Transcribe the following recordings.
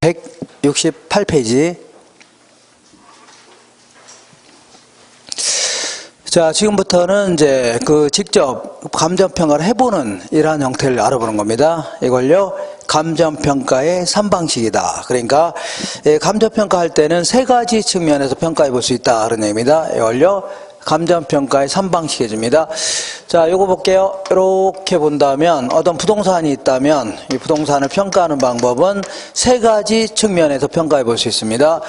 168페이지. 자, 지금부터는 이제 직접 감정평가를 해보는 이러한 형태를 알아보는 겁니다. 이걸요, 감정평가의 3방식이다. 그러니까, 감정평가할 때는 세 가지 측면에서 평가해 볼 수 있다. 그런 얘기입니다. 이걸요, 감정평가의 3방식 해줍니다. 자, 요거 볼게요. 이렇게 본다면, 어떤 부동산이 있다면, 이 부동산을 평가하는 방법은 세 가지 측면에서 평가해 볼 수 있습니다.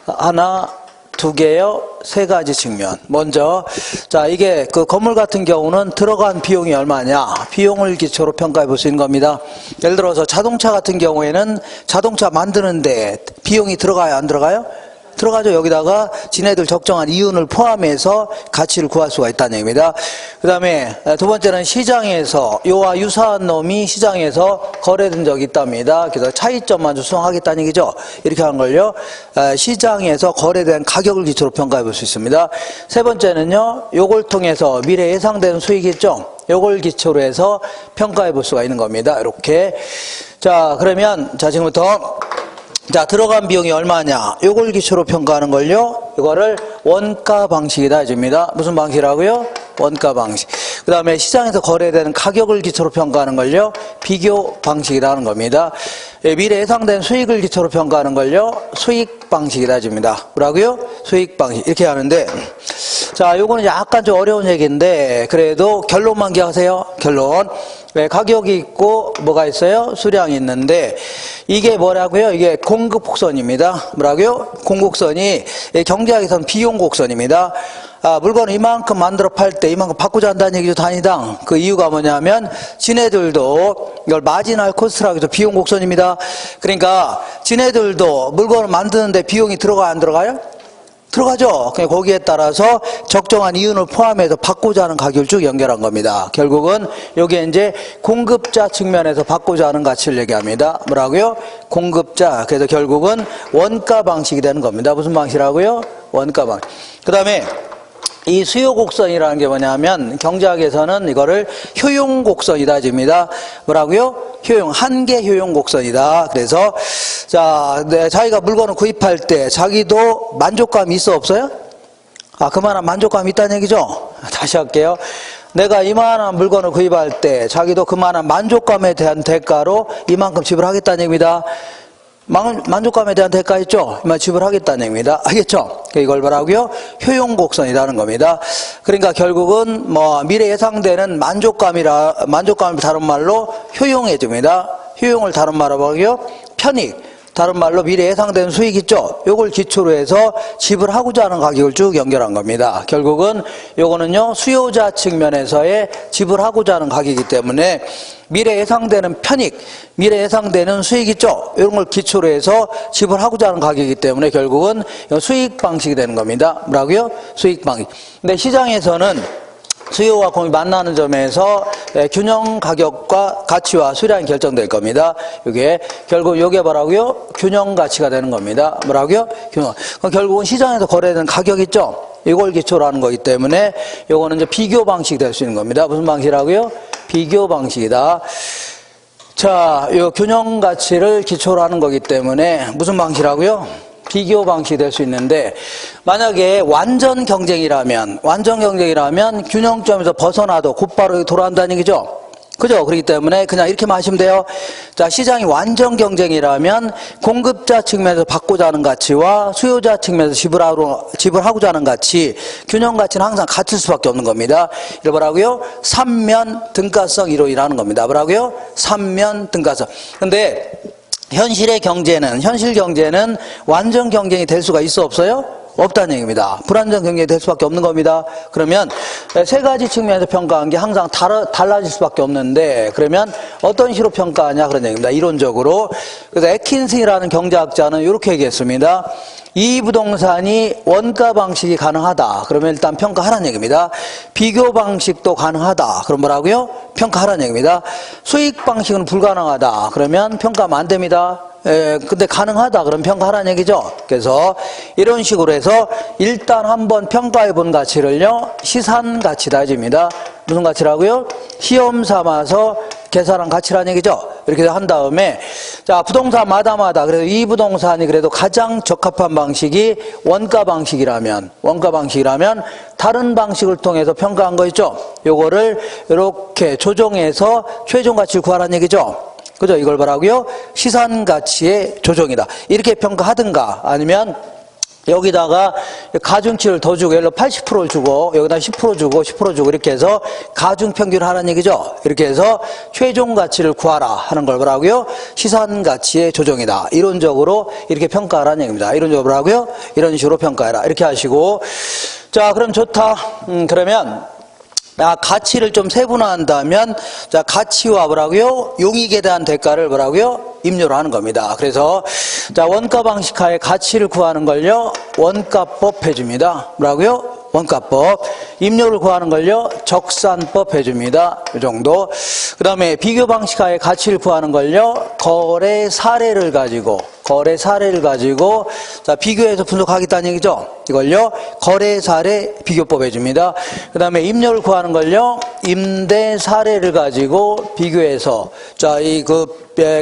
하나, 두 개요, 세 가지 측면. 먼저, 자, 이게 건물 같은 경우는 들어간 비용이 얼마냐, 비용을 기초로 평가해 볼 수 있는 겁니다. 예를 들어서 자동차 같은 경우에는 자동차 만드는데 비용이 들어가요, 안 들어가요? 들어가죠. 여기다가 지네들 적정한 이윤을 포함해서 가치를 구할 수가 있다는 얘기입니다. 그 다음에 두 번째는 시장에서 요와 유사한 놈이 시장에서 거래된 적이 있답니다. 그래서 차이점만 수정하겠다는 얘기죠. 이렇게 하는 걸요, 시장에서 거래된 가격을 기초로 평가해 볼 수 있습니다. 세 번째는요, 요걸 통해서 미래 예상되는 수익이 있죠. 요걸 기초로 해서 평가해 볼 수가 있는 겁니다. 이렇게. 자, 그러면 자, 지금부터 자, 들어간 비용이 얼마냐, 요걸 기초로 평가하는 걸요, 이거를 원가 방식이다 해줍니다. 무슨 방식이라고요? 원가 방식. 그 다음에 시장에서 거래되는 가격을 기초로 평가하는 걸요, 비교 방식이라는 겁니다. 미래 예상된 수익을 기초로 평가하는 걸요, 수익 방식이다 해줍니다. 뭐라고요? 수익 방식. 이렇게 하는데, 자, 요거는 약간 좀 어려운 얘기인데, 그래도 결론만 기억하세요. 결론. 가격이 있고 뭐가 있어요? 수량이 있는데, 이게 뭐라고요? 이게 공급 곡선입니다. 뭐라고요? 공급곡선이 경제학에서는 비용 곡선입니다. 물건을 이만큼 만들어 팔 때 이만큼 받고자 한다는 얘기죠, 단위당. 그 이유가 뭐냐면 지네들도 이걸 마지널 코스트라고 해서 비용 곡선입니다. 그러니까 지네들도 물건을 만드는데 비용이 들어가 안 들어가요? 들어가죠. 그냥 거기에 따라서 적정한 이윤을 포함해서 받고자 하는 가격을 쭉 연결한 겁니다. 결국은 여기에 이제 공급자 측면에서 받고자 하는 가치를 얘기합니다. 뭐라고요? 공급자. 그래서 결국은 원가 방식이 되는 겁니다. 무슨 방식이라고요? 원가 방식. 그 다음에 이 수요 곡선이라는 게 뭐냐면 경제학에서는 이거를 효용 곡선이다 해줍니다. 뭐라고요? 효용, 한계 효용 곡선이다. 그래서 자, 자기가 물건을 구입할 때 자기도 만족감이 있어 없어요? 그만한 만족감이 있다는 얘기죠. 다시 할게요. 내가 이만한 물건을 구입할 때 자기도 그만한 만족감에 대한 대가로 이만큼 지불하겠다는 얘기입니다. 만족감에 대한 대가 있죠? 이만 지불하겠다는 얘기입니다. 알겠죠? 이걸 뭐라고요? 효용곡선이라는 겁니다. 그러니까 결국은 미래 예상되는 만족감을 다른 말로 효용해줍니다. 효용을 다른 말로 뭐라고요? 편익. 다른 말로 미래 예상되는 수익 있죠? 요걸 기초로 해서 지불하고자 하는 가격을 쭉 연결한 겁니다. 결국은 요거는요, 수요자 측면에서의 지불하고자 하는 가격이기 때문에 미래 예상되는 편익, 미래 예상되는 수익 있죠? 이런 걸 기초로 해서 지불하고자 하는 가격이기 때문에 결국은 수익 방식이 되는 겁니다. 뭐라고요? 수익 방식. 근데 시장에서는 수요와 공급이 만나는 점에서 균형 가격과 가치와 수량이 결정될 겁니다. 이게 결국 이게 뭐라고요? 균형 가치가 되는 겁니다. 뭐라고요? 균형. 결국은 시장에서 거래되는 가격 있죠? 이걸 기초로 하는 거기 때문에 이거는 이제 비교 방식이 될 수 있는 겁니다. 무슨 방식이라고요? 비교 방식이다. 자, 이 균형 가치를 기초로 하는 거기 때문에 무슨 방식이라고요? 비교 방식이 될 수 있는데, 만약에 완전 경쟁이라면 균형점에서 벗어나도 곧바로 돌아간다는 얘기죠. 그죠? 그렇기 때문에 그냥 이렇게만 하시면 돼요. 자, 시장이 완전 경쟁이라면 공급자 측면에서 받고자 하는 가치와 수요자 측면에서 지불하고자 하는 가치, 균형 가치는 항상 같을 수밖에 없는 겁니다. 이거 뭐라고요? 삼면 등가성 이론이라는 겁니다. 뭐라고요? 삼면 등가성. 근데 현실 경제는 완전 경쟁이 될 수가 있어 없어요? 없다는 얘기입니다. 불완전 경쟁이 될 수밖에 없는 겁니다. 그러면 세 가지 측면에서 평가한 게 항상 달라질 수밖에 없는데, 그러면 어떤 식으로 평가하냐 그런 얘기입니다. 이론적으로. 그래서 애킨슨이라는 경제학자는 이렇게 얘기했습니다. 이 부동산이 원가 방식이 가능하다. 그러면 일단 평가하라는 얘기입니다. 비교 방식도 가능하다. 그럼 뭐라고요? 평가하라는 얘기입니다. 수익 방식은 불가능하다. 그러면 평가하면 안 됩니다. 근데 가능하다. 그럼 평가하라는 얘기죠. 그래서 이런 식으로 해서 일단 한번 평가해 본 가치를요, 시산 가치다 해줍니다. 무슨 가치라고요? 시험 삼아서 계산한 가치라는 얘기죠. 이렇게 한 다음에, 자, 부동산마다, 그래도 이 부동산이 그래도 가장 적합한 방식이 원가 방식이라면, 다른 방식을 통해서 평가한 거 있죠? 요거를 이렇게 조정해서 최종 가치를 구하라는 얘기죠? 그죠? 이걸 뭐라고요? 시산 가치의 조정이다. 이렇게 평가하든가, 아니면 여기다가 가중치를 더 주고, 예를 들어 80%를 주고, 여기다 10% 주고, 10% 주고, 이렇게 해서 가중평균을 하라는 얘기죠. 이렇게 해서 최종 가치를 구하라 하는 걸 뭐라고요? 시산 가치의 조정이다. 이론적으로 이렇게 평가하라는 얘기입니다. 이론적으로 뭐라고요? 이런 식으로 평가해라. 이렇게 하시고. 자, 그럼 좋다. 그러면, 가치를 좀 세분화한다면, 자, 가치와 뭐라고요? 용익에 대한 대가를 뭐라고요? 입력을 하는 겁니다. 그래서, 자, 원가 방식 하에 가치를 구하는 걸요, 원가법 해줍니다. 뭐라고요? 원가법. 입력을 구하는 걸요, 적산법 해줍니다. 이 정도. 그 다음에 비교 방식 하에 가치를 구하는 걸요, 거래 사례를 가지고, 자, 비교해서 분석하겠다는 얘기죠. 이걸요, 거래 사례 비교법 해줍니다. 그 다음에 입력을 구하는 걸요, 임대 사례를 가지고 비교해서, 자,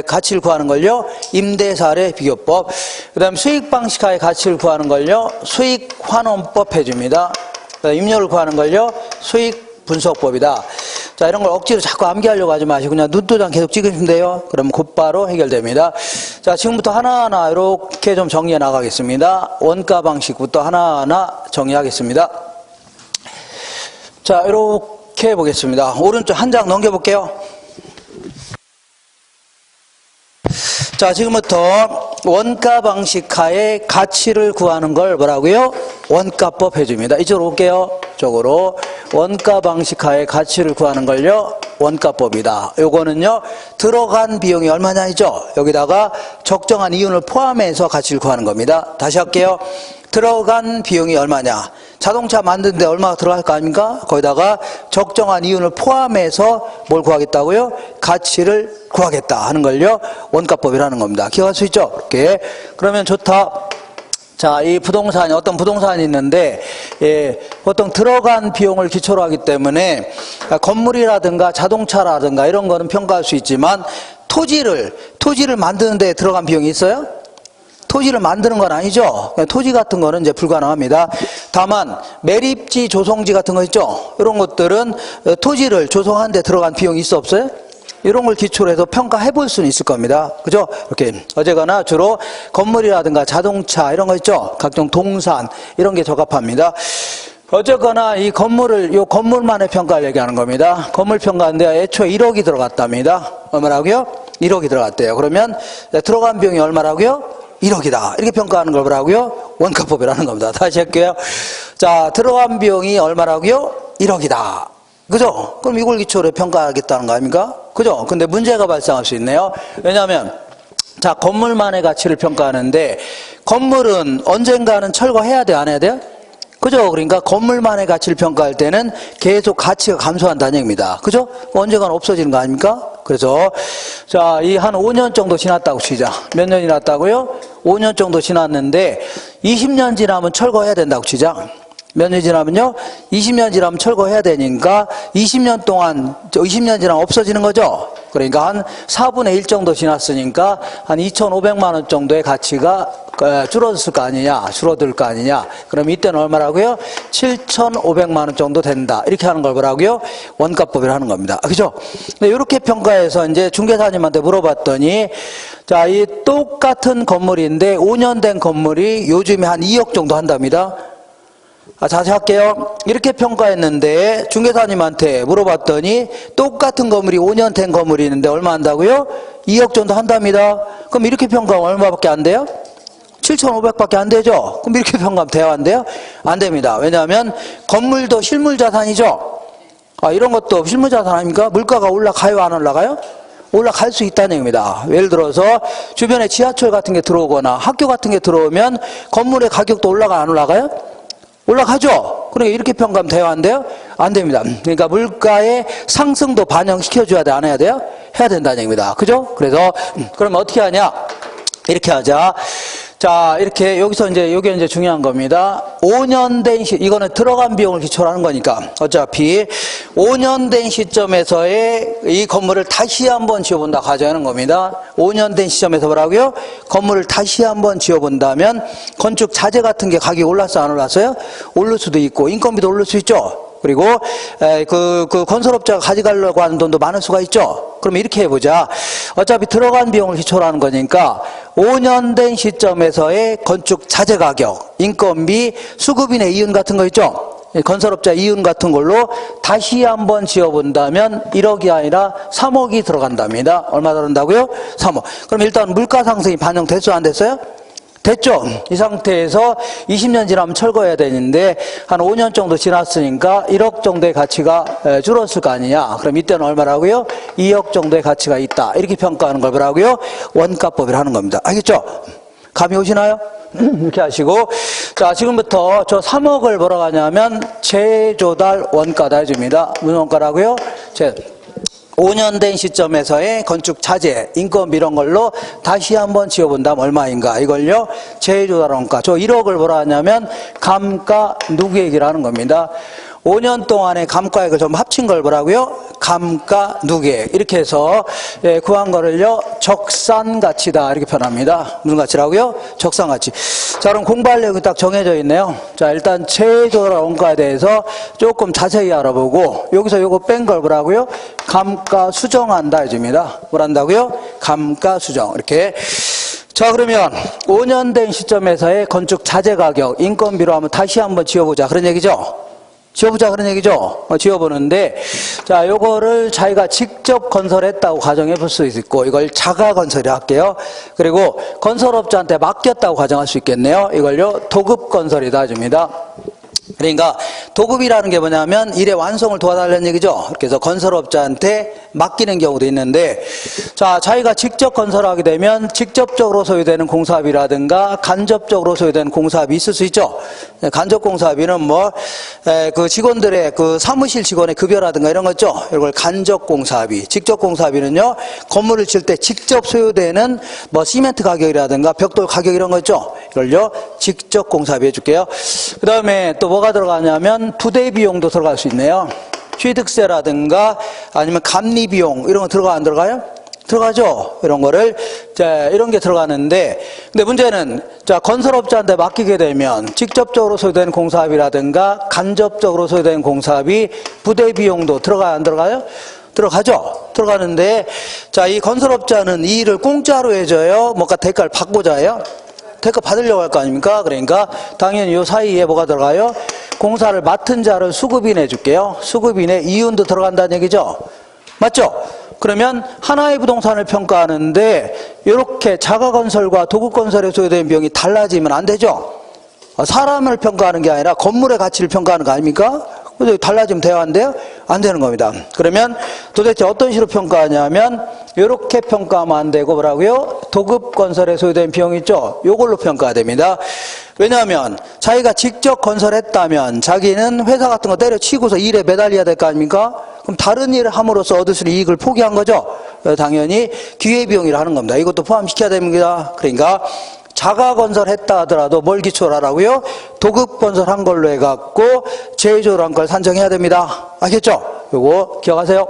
가치를 구하는 걸요, 임대 사례 비교법. 그 다음에 수익 방식 하에 가치를 구하는 걸요, 수익 환원법 해줍니다. 입력을 구하는 걸요, 수익 분석법이다. 자, 이런 걸 억지로 자꾸 암기하려고 하지 마시고 그냥 눈도장 계속 찍으시면 돼요. 그러면 곧바로 해결됩니다. 자, 지금부터 하나하나 이렇게 좀 정리해 나가겠습니다. 원가 방식부터 하나하나 정리하겠습니다. 자, 이렇게 보겠습니다. 오른쪽 한 장 넘겨볼게요. 자, 지금부터 원가 방식 하에 가치를 구하는 걸 뭐라고요? 원가법 해줍니다. 이쪽으로 올게요. 이쪽으로. 원가 방식 하에 가치를 구하는 걸요, 원가법이다. 요거는요, 들어간 비용이 얼마냐이죠? 여기다가 적정한 이윤을 포함해서 가치를 구하는 겁니다. 다시 할게요. 들어간 비용이 얼마냐? 자동차 만드는데 얼마가 들어갈 거 아닙니까? 거기다가 적정한 이윤을 포함해서 뭘 구하겠다고요? 가치를 구하겠다 하는 걸요, 원가법이라는 겁니다. 기억할 수 있죠? 이렇게. 그러면 좋다. 자, 이 부동산이, 어떤 부동산이 있는데, 예, 보통 들어간 비용을 기초로 하기 때문에, 건물이라든가 자동차라든가 이런 거는 평가할 수 있지만, 토지를 만드는 데 들어간 비용이 있어요? 토지를 만드는 건 아니죠. 토지 같은 거는 이제 불가능합니다. 다만, 매립지, 조성지 같은 거 있죠? 이런 것들은 토지를 조성하는 데 들어간 비용이 있어, 없어요? 이런 걸 기초로 해서 평가해 볼 수는 있을 겁니다. 그죠? 이렇게. 어제거나 주로 건물이라든가 자동차 이런 거 있죠? 각종 동산 이런 게 적합합니다. 어쨌거나 이 건물만의 평가를 얘기하는 겁니다. 건물 평가인데 애초에 1억이 들어갔답니다. 얼마라고요? 1억이 들어갔대요. 그러면 들어간 비용이 얼마라고요? 1억이다. 이렇게 평가하는 걸 뭐라고요? 원가법이라는 겁니다. 다시 할게요. 자, 들어간 비용이 얼마라고요? 1억이다. 그죠? 그럼 이걸 기초로 평가하겠다는 거 아닙니까? 그죠? 근데 문제가 발생할 수 있네요. 왜냐하면, 자, 건물만의 가치를 평가하는데, 건물은 언젠가는 철거해야 돼, 안 해야 돼요? 그죠? 그러니까 건물만의 가치를 평가할 때는 계속 가치가 감소한다는 얘기입니다. 그죠? 언젠가는 없어지는 거 아닙니까? 그래서, 자, 이 한 5년 정도 지났다고 치자. 몇 년이 지났다고요? 5년 정도 지났는데, 20년 지나면 철거해야 된다고 치자. 몇 년 지나면요? 20년 지나면 철거해야 되니까 20년 지나면 없어지는 거죠? 그러니까 한 4분의 1 정도 지났으니까 한 2,500만 원 정도의 가치가 줄어들 거 아니냐. 그럼 이때는 얼마라고요? 7,500만 원 정도 된다. 이렇게 하는 걸 뭐라고요? 원가법이라 하는 겁니다. 그죠? 네, 이렇게 평가해서 이제 중개사님한테 물어봤더니, 자, 이 똑같은 건물인데 5년 된 건물이 요즘에 한 2억 정도 한답니다. 자세히 할게요. 이렇게 평가했는데 중개사님한테 물어봤더니 똑같은 건물이 5년 된 건물이 있는데 얼마 한다고요? 2억 정도 한답니다. 그럼 이렇게 평가하면 얼마밖에 안 돼요? 7,500밖에 안 되죠? 그럼 이렇게 평가하면 돼요? 안 돼요? 안 됩니다. 왜냐하면 건물도 실물자산이죠? 이런 것도 실물자산 아닙니까? 물가가 올라가요? 안 올라가요? 올라갈 수 있다는 얘기입니다. 예를 들어서 주변에 지하철 같은 게 들어오거나 학교 같은 게 들어오면 건물의 가격도 안 올라가요? 올라가죠? 그러니까 이렇게 평가하면 돼요? 안 돼요? 안 됩니다. 그러니까 물가의 상승도 반영시켜줘야 돼? 안 해야 돼요? 해야 된다는 얘기입니다. 그죠? 그래서, 그러면 어떻게 하냐? 이렇게 하자. 자, 이렇게 여기서 이제 요게 이제 중요한 겁니다. 5년 된 이거는 들어간 비용을 기초로 하는 거니까 어차피 5년 된 시점에서의 이 건물을 다시 한번 지어본다 가정하는 겁니다. 5년 된 시점에서 뭐라고요? 건물을 다시 한번 지어본다면 건축 자재 같은 게 가격이 올랐어 안 올랐어요? 오를 수도 있고 인건비도 오를 수 있죠. 그리고 그 건설업자가 가져가려고 하는 돈도 많을 수가 있죠. 그러면 이렇게 해보자. 어차피 들어간 비용을 기초로 하는 거니까 5년 된 시점에서의 건축 자재 가격, 인건비, 수급인의 이윤 같은 거 있죠. 건설업자 이윤 같은 걸로 다시 한번 지어본다면 1억이 아니라 3억이 들어간답니다. 얼마 들어간다고요? 3억. 그럼 일단 물가 상승이 반영됐어요? 안 됐어요? 됐죠? 이 상태에서 20년 지나면 철거해야 되는데 한 5년 정도 지났으니까 1억 정도의 가치가 줄었을 거 아니냐. 그럼 이때는 얼마라고요? 2억 정도의 가치가 있다. 이렇게 평가하는 걸 뭐라고요? 원가법이라 하는 겁니다. 알겠죠? 감이 오시나요? 이렇게 하시고, 자, 지금부터 저 3억을 뭐라고 하냐면 재조달 원가다 해줍니다. 무슨 원가라고요? 5년 된 시점에서의 건축 자재, 인건비 이런 걸로 다시 한번 지어본다면 얼마인가? 이걸요, 재조달 원가. 저 1억을 뭐라 하냐면 감가 누계액이라는 겁니다. 5년 동안의 감가액을 좀 합친 걸 뭐라고요? 감가 누계액. 이렇게 해서 구한 거를요, 적산가치다. 이렇게 표현합니다. 무슨 가치라고요? 적산가치. 자, 그럼 공부할 내용이 딱 정해져 있네요. 자, 일단 재조달 원가에 대해서 조금 자세히 알아보고, 여기서 요거 뺀 걸 뭐라고요? 감가 수정한다 해줍니다. 뭘 한다고요? 감가 수정. 이렇게. 자, 그러면 5년 된 시점에서의 건축 자재 가격, 인건비로 한번 다시 한번 지어보자. 그런 얘기죠? 지어보자 그런 얘기죠. 지어보는데, 자, 요거를 자기가 직접 건설했다고 가정해 볼 수 있고, 이걸 자가 건설이라 할게요. 그리고 건설업자한테 맡겼다고 가정할 수 있겠네요. 이걸요, 도급 건설이다 해줍니다. 그러니까 도급이라는 게 뭐냐면 일의 완성을 도와달라는 얘기죠. 그래서 건설업자한테 맡기는 경우도 있는데, 자, 자기가 직접 건설하게 되면 직접적으로 소요되는 공사비라든가 간접적으로 소요되는 공사비 있을 수 있죠. 간접 공사비는 그 직원들의 그 사무실 직원의 급여라든가 이런 거 있죠. 이걸 간접 공사비. 직접 공사비는요, 건물을 칠 때 직접 소요되는 시멘트 가격이라든가 벽돌 가격 이런 거 있죠. 이걸요, 직접 공사비 해줄게요. 그 다음에 또 뭐가 들어가냐면 부대 비용도 들어갈 수 있네요. 취득세라든가 아니면 감리 비용 이런 거 들어가 안 들어가요? 들어가죠. 이런 거를 이런 게 들어가는데, 근데 문제는 건설업자한테 맡기게 되면 직접적으로 소요되는 공사비라든가 간접적으로 소요되는 공사비, 부대 비용도 들어가요 안 들어가요? 들어가죠. 들어가는데, 자, 이 건설업자는 이 일을 공짜로 해줘요? 뭔가 대가를 받고자 해요? 대가 받으려고 할 거 아닙니까? 그러니까 당연히 이 사이에 뭐가 들어가요? 공사를 맡은 자를 수급인해 줄게요. 수급인의 이윤도 들어간다는 얘기죠. 맞죠? 그러면 하나의 부동산을 평가하는데 이렇게 자가건설과 도급건설에 소요되는 비용이 달라지면 안 되죠. 사람을 평가하는 게 아니라 건물의 가치를 평가하는 거 아닙니까? 그래서 달라지면 돼야 안 돼요? 안 되는 겁니다. 그러면 도대체 어떤 식으로 평가하냐면 이렇게 평가하면 안 되고 뭐라고요? 도급건설에 소요된 비용 있죠? 이걸로 평가가 됩니다. 왜냐하면 자기가 직접 건설했다면 자기는 회사 같은 거 때려치고서 일에 매달려야 될 거 아닙니까? 그럼 다른 일을 함으로써 얻을 수 있는 이익을 포기한 거죠. 당연히 기회비용이라 하는 겁니다. 이것도 포함시켜야 됩니다. 그러니까 자가건설했다 하더라도 뭘 기초로 하라고요? 도급건설한 걸로 해갖고 재조달한 걸 산정해야 됩니다. 알겠죠? 요거 기억하세요.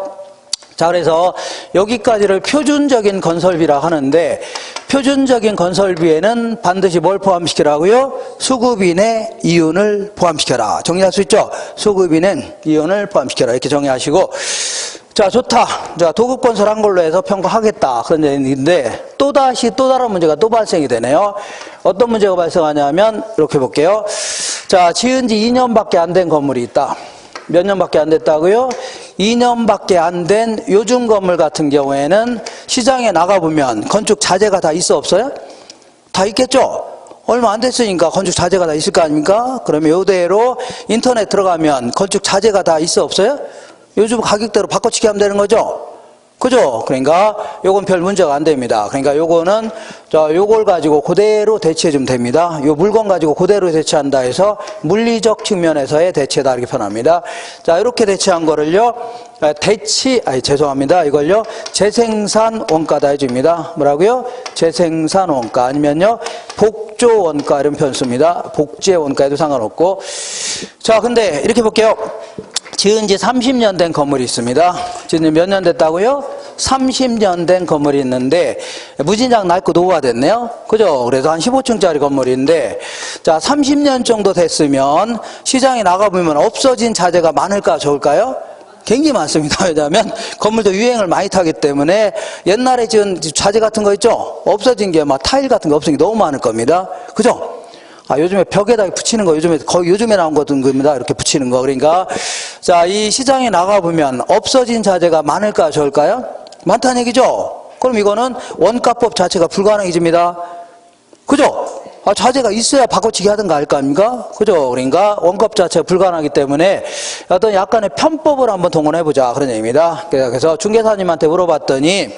자, 그래서 여기까지를 표준적인 건설비라 하는데, 표준적인 건설비에는 반드시 뭘 포함시키라고요? 수급인의 이윤을 포함시켜라. 정리할 수 있죠? 수급인의 이윤을 포함시켜라. 이렇게 정리하시고, 자, 좋다. 자, 도급건설한 걸로 해서 평가하겠다. 그런 얘기인데, 또 다른 문제가 또 발생이 되네요. 어떤 문제가 발생하냐면, 이렇게 볼게요. 자, 지은 지 2년밖에 안 된 건물이 있다. 몇 년밖에 안 됐다고요? 2년밖에 안 된 요즘 건물 같은 경우에는 시장에 나가보면 건축 자재가 다 있어 없어요? 다 있겠죠? 얼마 안 됐으니까 건축 자재가 다 있을 거 아닙니까? 그러면 이대로 인터넷 들어가면 건축 자재가 다 있어 없어요? 요즘 가격대로 바꿔치기 하면 되는 거죠? 그죠? 그러니까 요건 별 문제가 안 됩니다. 그러니까 요거는 자, 요걸 가지고 그대로 대체해 주면 됩니다. 요 물건 가지고 그대로 대체한다 해서 물리적 측면에서의 대체다 이렇게 표현합니다. 자, 이렇게 대체한 거를요. 죄송합니다. 이걸요. 재생산 원가다 해줍니다. 뭐라고요? 재생산 원가 아니면요. 복조 원가 이런 표현 씁니다. 복제 원가에도 상관없고. 자, 근데 이렇게 볼게요. 지은 지 30년 된 건물이 있습니다. 지은 지 몇 년 됐다고요? 30년 된 건물이 있는데 무진장 낡고 노후화 됐네요. 그죠? 그래서 한 15층짜리 건물인데 자, 30년 정도 됐으면 시장에 나가보면 없어진 자재가 많을까 적을까요? 굉장히 많습니다. 왜냐하면 건물도 유행을 많이 타기 때문에 옛날에 지은 자재 같은 거 있죠? 없어진 게 막 타일 같은 거 없어진 게 너무 많을 겁니다. 그죠? 요즘에 벽에다 붙이는 거, 요즘에 나온 겁니다. 이렇게 붙이는 거. 그러니까, 자, 이 시장에 나가보면 없어진 자재가 많을까, 적을까요? 많다는 얘기죠? 그럼 이거는 원가법 자체가 불가능해집니다. 그죠? 자재가 있어야 바꿔치기 하든가 할 거 아닙니까? 그죠? 그러니까 원가법 자체가 불가능하기 때문에 어떤 약간의 편법을 한번 동원해보자. 그런 얘기입니다. 그래서 중개사님한테 물어봤더니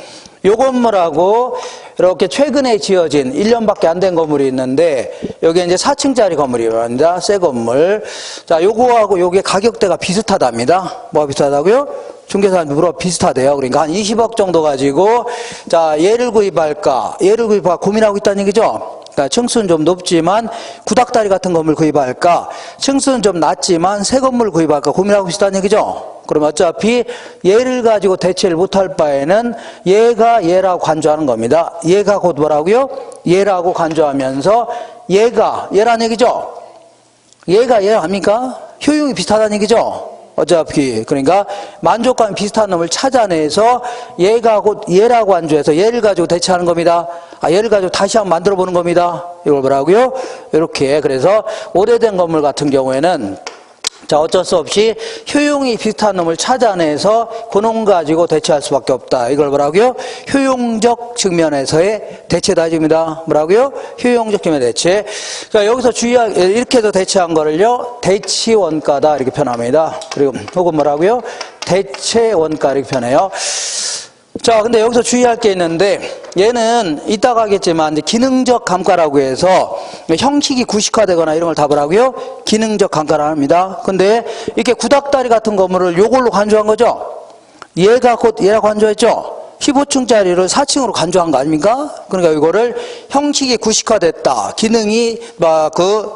요 건물하고 이렇게 최근에 지어진 1년밖에 안 된 건물이 있는데 여기 이제 4층짜리 건물이랍니다. 새 건물. 자, 요거하고 요게 가격대가 비슷하답니다. 뭐가 비슷하다고요? 중개사한테 물어 비슷하대요. 그러니까 한 20억 정도 가지고 자, 얘를 구입할까? 얘를 구입할까 고민하고 있다는 얘기죠. 그러니까 층수는 좀 높지만 구닥다리 같은 건물 구입할까? 층수는 좀 낮지만 새 건물 구입할까 고민하고 있다는 얘기죠. 그럼 어차피 얘를 가지고 대체를 못할 바에는 얘가 얘라고 간주하는 겁니다. 얘가 곧 뭐라고요? 얘라고 간주하면서 얘가 얘라는 얘기죠. 얘가 얘 아닙니까? 효용이 비슷하다는 얘기죠. 어차피 그러니까 만족감이 비슷한 놈을 찾아내서 얘가 곧 얘라고 간주해서 얘를 가지고 대체하는 겁니다. 얘를 가지고 다시 한번 만들어 보는 겁니다. 이걸 뭐라고요? 이렇게. 그래서 오래된 건물 같은 경우에는 자, 어쩔 수 없이 효용이 비슷한 놈을 찾아내서 그놈 가지고 대체할 수밖에 없다. 이걸 뭐라고요? 효용적 측면에서의 대체다 해줍니다. 뭐라고요? 효용적 측면의 대체. 자, 여기서 주의할, 이렇게 해서 대체한 거를요, 대치 원가다. 이렇게 표현합니다. 그리고 혹은 뭐라고요? 대체 원가 이렇게 표현해요. 자, 근데 여기서 주의할 게 있는데 얘는 이따가 하겠지만 이제 기능적 감가라고 해서 형식이 구식화되거나 이런 걸 다 뭐라고요? 기능적 감가라 합니다. 근데 이렇게 구닥다리 같은 건물을 요걸로 간주한 거죠? 얘가 곧 얘라고 간주했죠? 15층짜리를 4층으로 간주한 거 아닙니까? 그러니까 이거를 형식이 구식화됐다. 기능이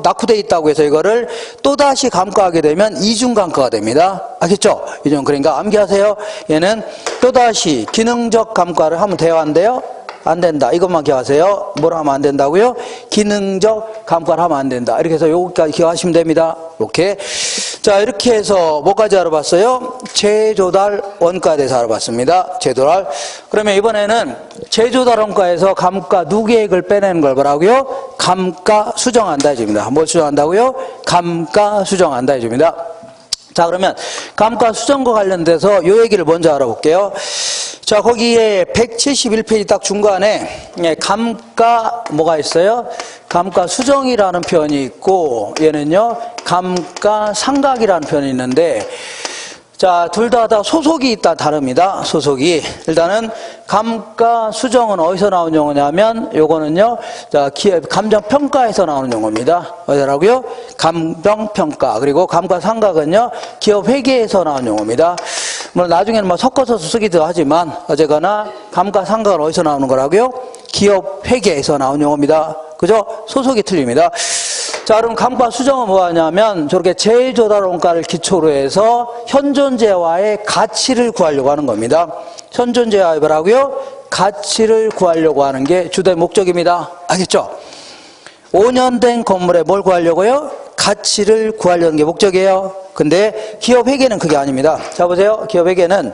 낙후되어 있다고 해서 이거를 또다시 감가하게 되면 이중 감가가 됩니다. 알겠죠? 이중. 그러니까 암기하세요. 얘는 또다시 기능적 감가를 하면 돼요? 안 돼요? 안 된다. 이것만 기억하세요. 뭘 하면 안 된다고요? 기능적 감가를 하면 안 된다. 이렇게 해서 요거까지 기억하시면 됩니다. 이렇게. 자, 이렇게 해서 뭐까지 알아봤어요? 재조달 원가에 대해서 알아봤습니다. 재조달. 그러면 이번에는 재조달 원가에서 감가 누계액을 빼내는 걸 뭐라고요? 감가 수정한다 해줍니다. 뭘 수정한다고요? 감가 수정한다 해줍니다. 자, 그러면 감가 수정과 관련돼서 요 얘기를 먼저 알아볼게요. 자, 거기에 171페이지 딱 중간에 감가 뭐가 있어요? 감가 수정이라는 표현이 있고 얘는요 감가 상각이라는 표현이 있는데 자, 둘 다 소속이 있다 다릅니다. 소속이. 일단은 감가 수정은 어디서 나온 용어냐면 요거는요 자, 감정평가에서 나오는 용어입니다. 어디라고요? 감정평가. 그리고 감가 상각은요 기업 회계에서 나온 용어입니다. 물론 나중에는 뭐 섞어서 쓰기도 하지만 어쨌거나 감가 상각은 어디서 나오는 거라고요? 기업 회계에서 나온 용어입니다. 그죠? 소속이 틀립니다. 자, 그럼 감가 수정은 뭐 하냐면 저렇게 재조달 원가를 기초로 해서 현존재화의 가치를 구하려고 하는 겁니다. 현존재화의 뭐라고요? 가치를 구하려고 하는 게 주된 목적입니다. 알겠죠? 5년 된 건물에 뭘 구하려고요? 가치를 구하려는 게 목적이에요. 근데 기업 회계는 그게 아닙니다. 자, 보세요. 기업 회계는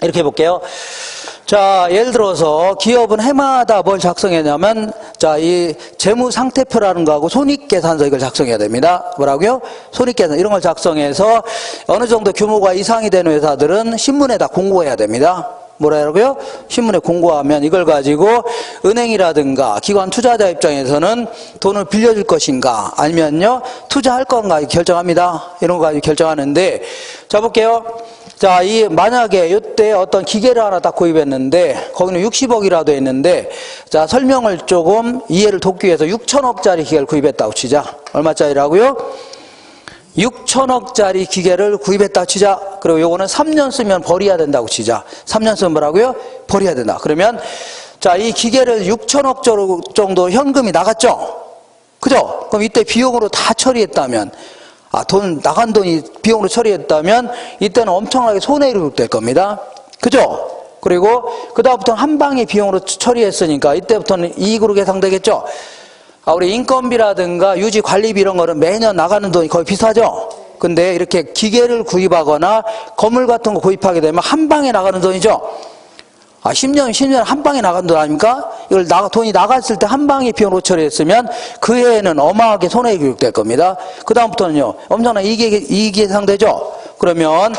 이렇게 볼게요. 자, 예를 들어서 기업은 해마다 뭘 작성했냐면 자, 이 재무상태표라는 거하고 손익계산서 이걸 작성해야 됩니다. 뭐라고요? 손익계산 이런 걸 작성해서 어느 정도 규모가 이상이 되는 회사들은 신문에다 공고해야 됩니다. 뭐라고요? 신문에 공고하면 이걸 가지고 은행이라든가 기관 투자자 입장에서는 돈을 빌려줄 것인가 아니면요 투자할 건가 결정합니다. 이런 거 가지고 결정하는데 자 볼게요. 자, 만약에 이때 어떤 기계를 하나 딱 구입했는데 거기는 60억이라도 했는데 자 설명을 조금 이해를 돕기 위해서 6천억짜리 기계를 구입했다고 치자. 얼마짜리라고요? 6천억짜리 기계를 구입했다고 치자. 그리고 요거는 3년 쓰면 버려야 된다고 치자. 3년 쓰면 뭐라고요? 버려야 된다. 그러면 자, 이 기계를 6천억 정도 현금이 나갔죠? 그죠? 그럼 이때 비용으로 다 처리했다면 나간 돈이 비용으로 처리했다면 이때는 엄청나게 손해를 될 겁니다. 그죠? 그리고 그다음부터는 한 방에 비용으로 처리했으니까 이때부터는 이익으로 계산되겠죠? 우리 인건비라든가 유지 관리비 이런 거는 매년 나가는 돈이 거의 비슷하죠? 근데 이렇게 기계를 구입하거나 건물 같은 거 구입하게 되면 한 방에 나가는 돈이죠? 10년 한 방에 나간 돈 아닙니까? 이걸 돈이 나갔을 때 한 방에 비용으로 처리했으면 그 해에는 어마하게 손해가 기록될 겁니다. 그다음부터는요, 엄청난 이익이 예상되죠? 그러면,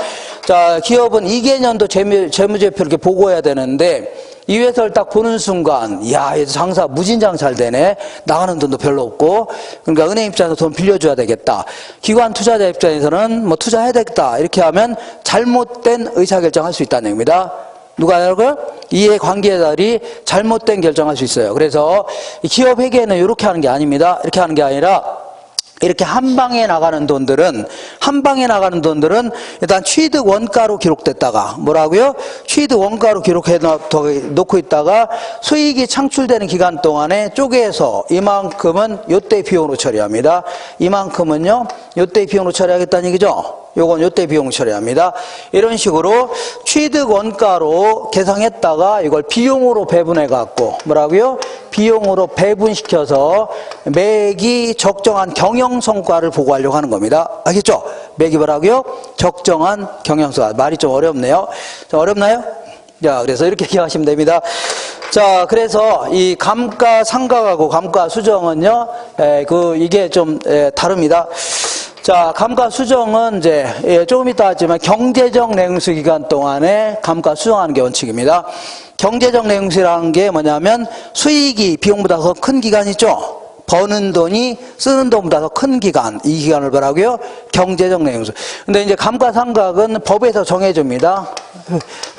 자, 기업은 2개년도 재무제표 이렇게 보고해야 되는데, 이 회사를 딱 보는 순간, 이야, 장사 무진장 잘 되네. 나가는 돈도 별로 없고, 그러니까 은행 입장에서 돈 빌려줘야 되겠다. 기관 투자자 입장에서는 뭐 투자해야 되겠다. 이렇게 하면 잘못된 의사결정할 수 있다는 얘기입니다. 누가 알고요? 이해관계자들이 잘못된 결정할 수 있어요. 그래서 기업 회계는 이렇게 하는 게 아닙니다. 이렇게 하는 게 아니라 이렇게 한 방에 나가는 돈들은 일단 취득 원가로 기록됐다가 뭐라고요? 취득 원가로 기록해 놓고 있다가 수익이 창출되는 기간 동안에 쪼개서 이만큼은 요때 비용으로 처리합니다. 이만큼은요 요때 비용으로 처리하겠다는 얘기죠. 요건 요때 비용 처리합니다. 이런 식으로 취득 원가로 계상했다가 이걸 비용으로 배분해 갖고 뭐라고요? 비용으로 배분시켜서 매기 적정한 경영 성과를 보고하려고 하는 겁니다. 알겠죠? 매기 뭐라고요? 적정한 경영 성과. 말이 좀 어렵네요. 좀 어렵나요? 자, 그래서 이렇게 기억하시면 됩니다. 자, 그래서 이 감가상각하고 감가수정은요, 이게 좀 다릅니다. 자, 감가수정은 이제 조금 이따 하지만 경제적 내용수 기간 동안에 감가수정하는 게 원칙입니다. 경제적 내용수라는 게 뭐냐면 수익이 비용보다 더 큰 기간 있죠? 버는 돈이 쓰는 돈보다 더 큰 기간, 이 기간을 뭐라고요? 경제적 내용수. 근데 이제 감가상각은 법에서 정해줍니다.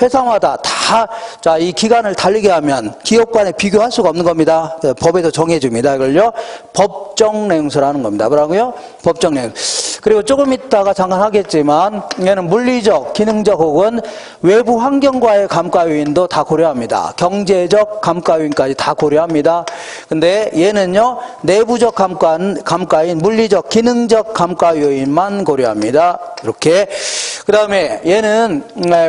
회사마다 다, 자, 이 기간을 다르게 하면 기업 간에 비교할 수가 없는 겁니다. 법에서 정해줍니다. 이걸요, 법정 내용수라는 겁니다. 뭐라고요? 법정 내용수. 그리고 조금 있다가 잠깐 하겠지만, 얘는 물리적, 기능적 혹은 외부 환경과의 감가 요인도 다 고려합니다. 경제적 감가 요인까지 다 고려합니다. 근데 얘는요, 내부적 감가인 물리적, 기능적 감가 요인만 고려합니다. 이렇게. 그 다음에 얘는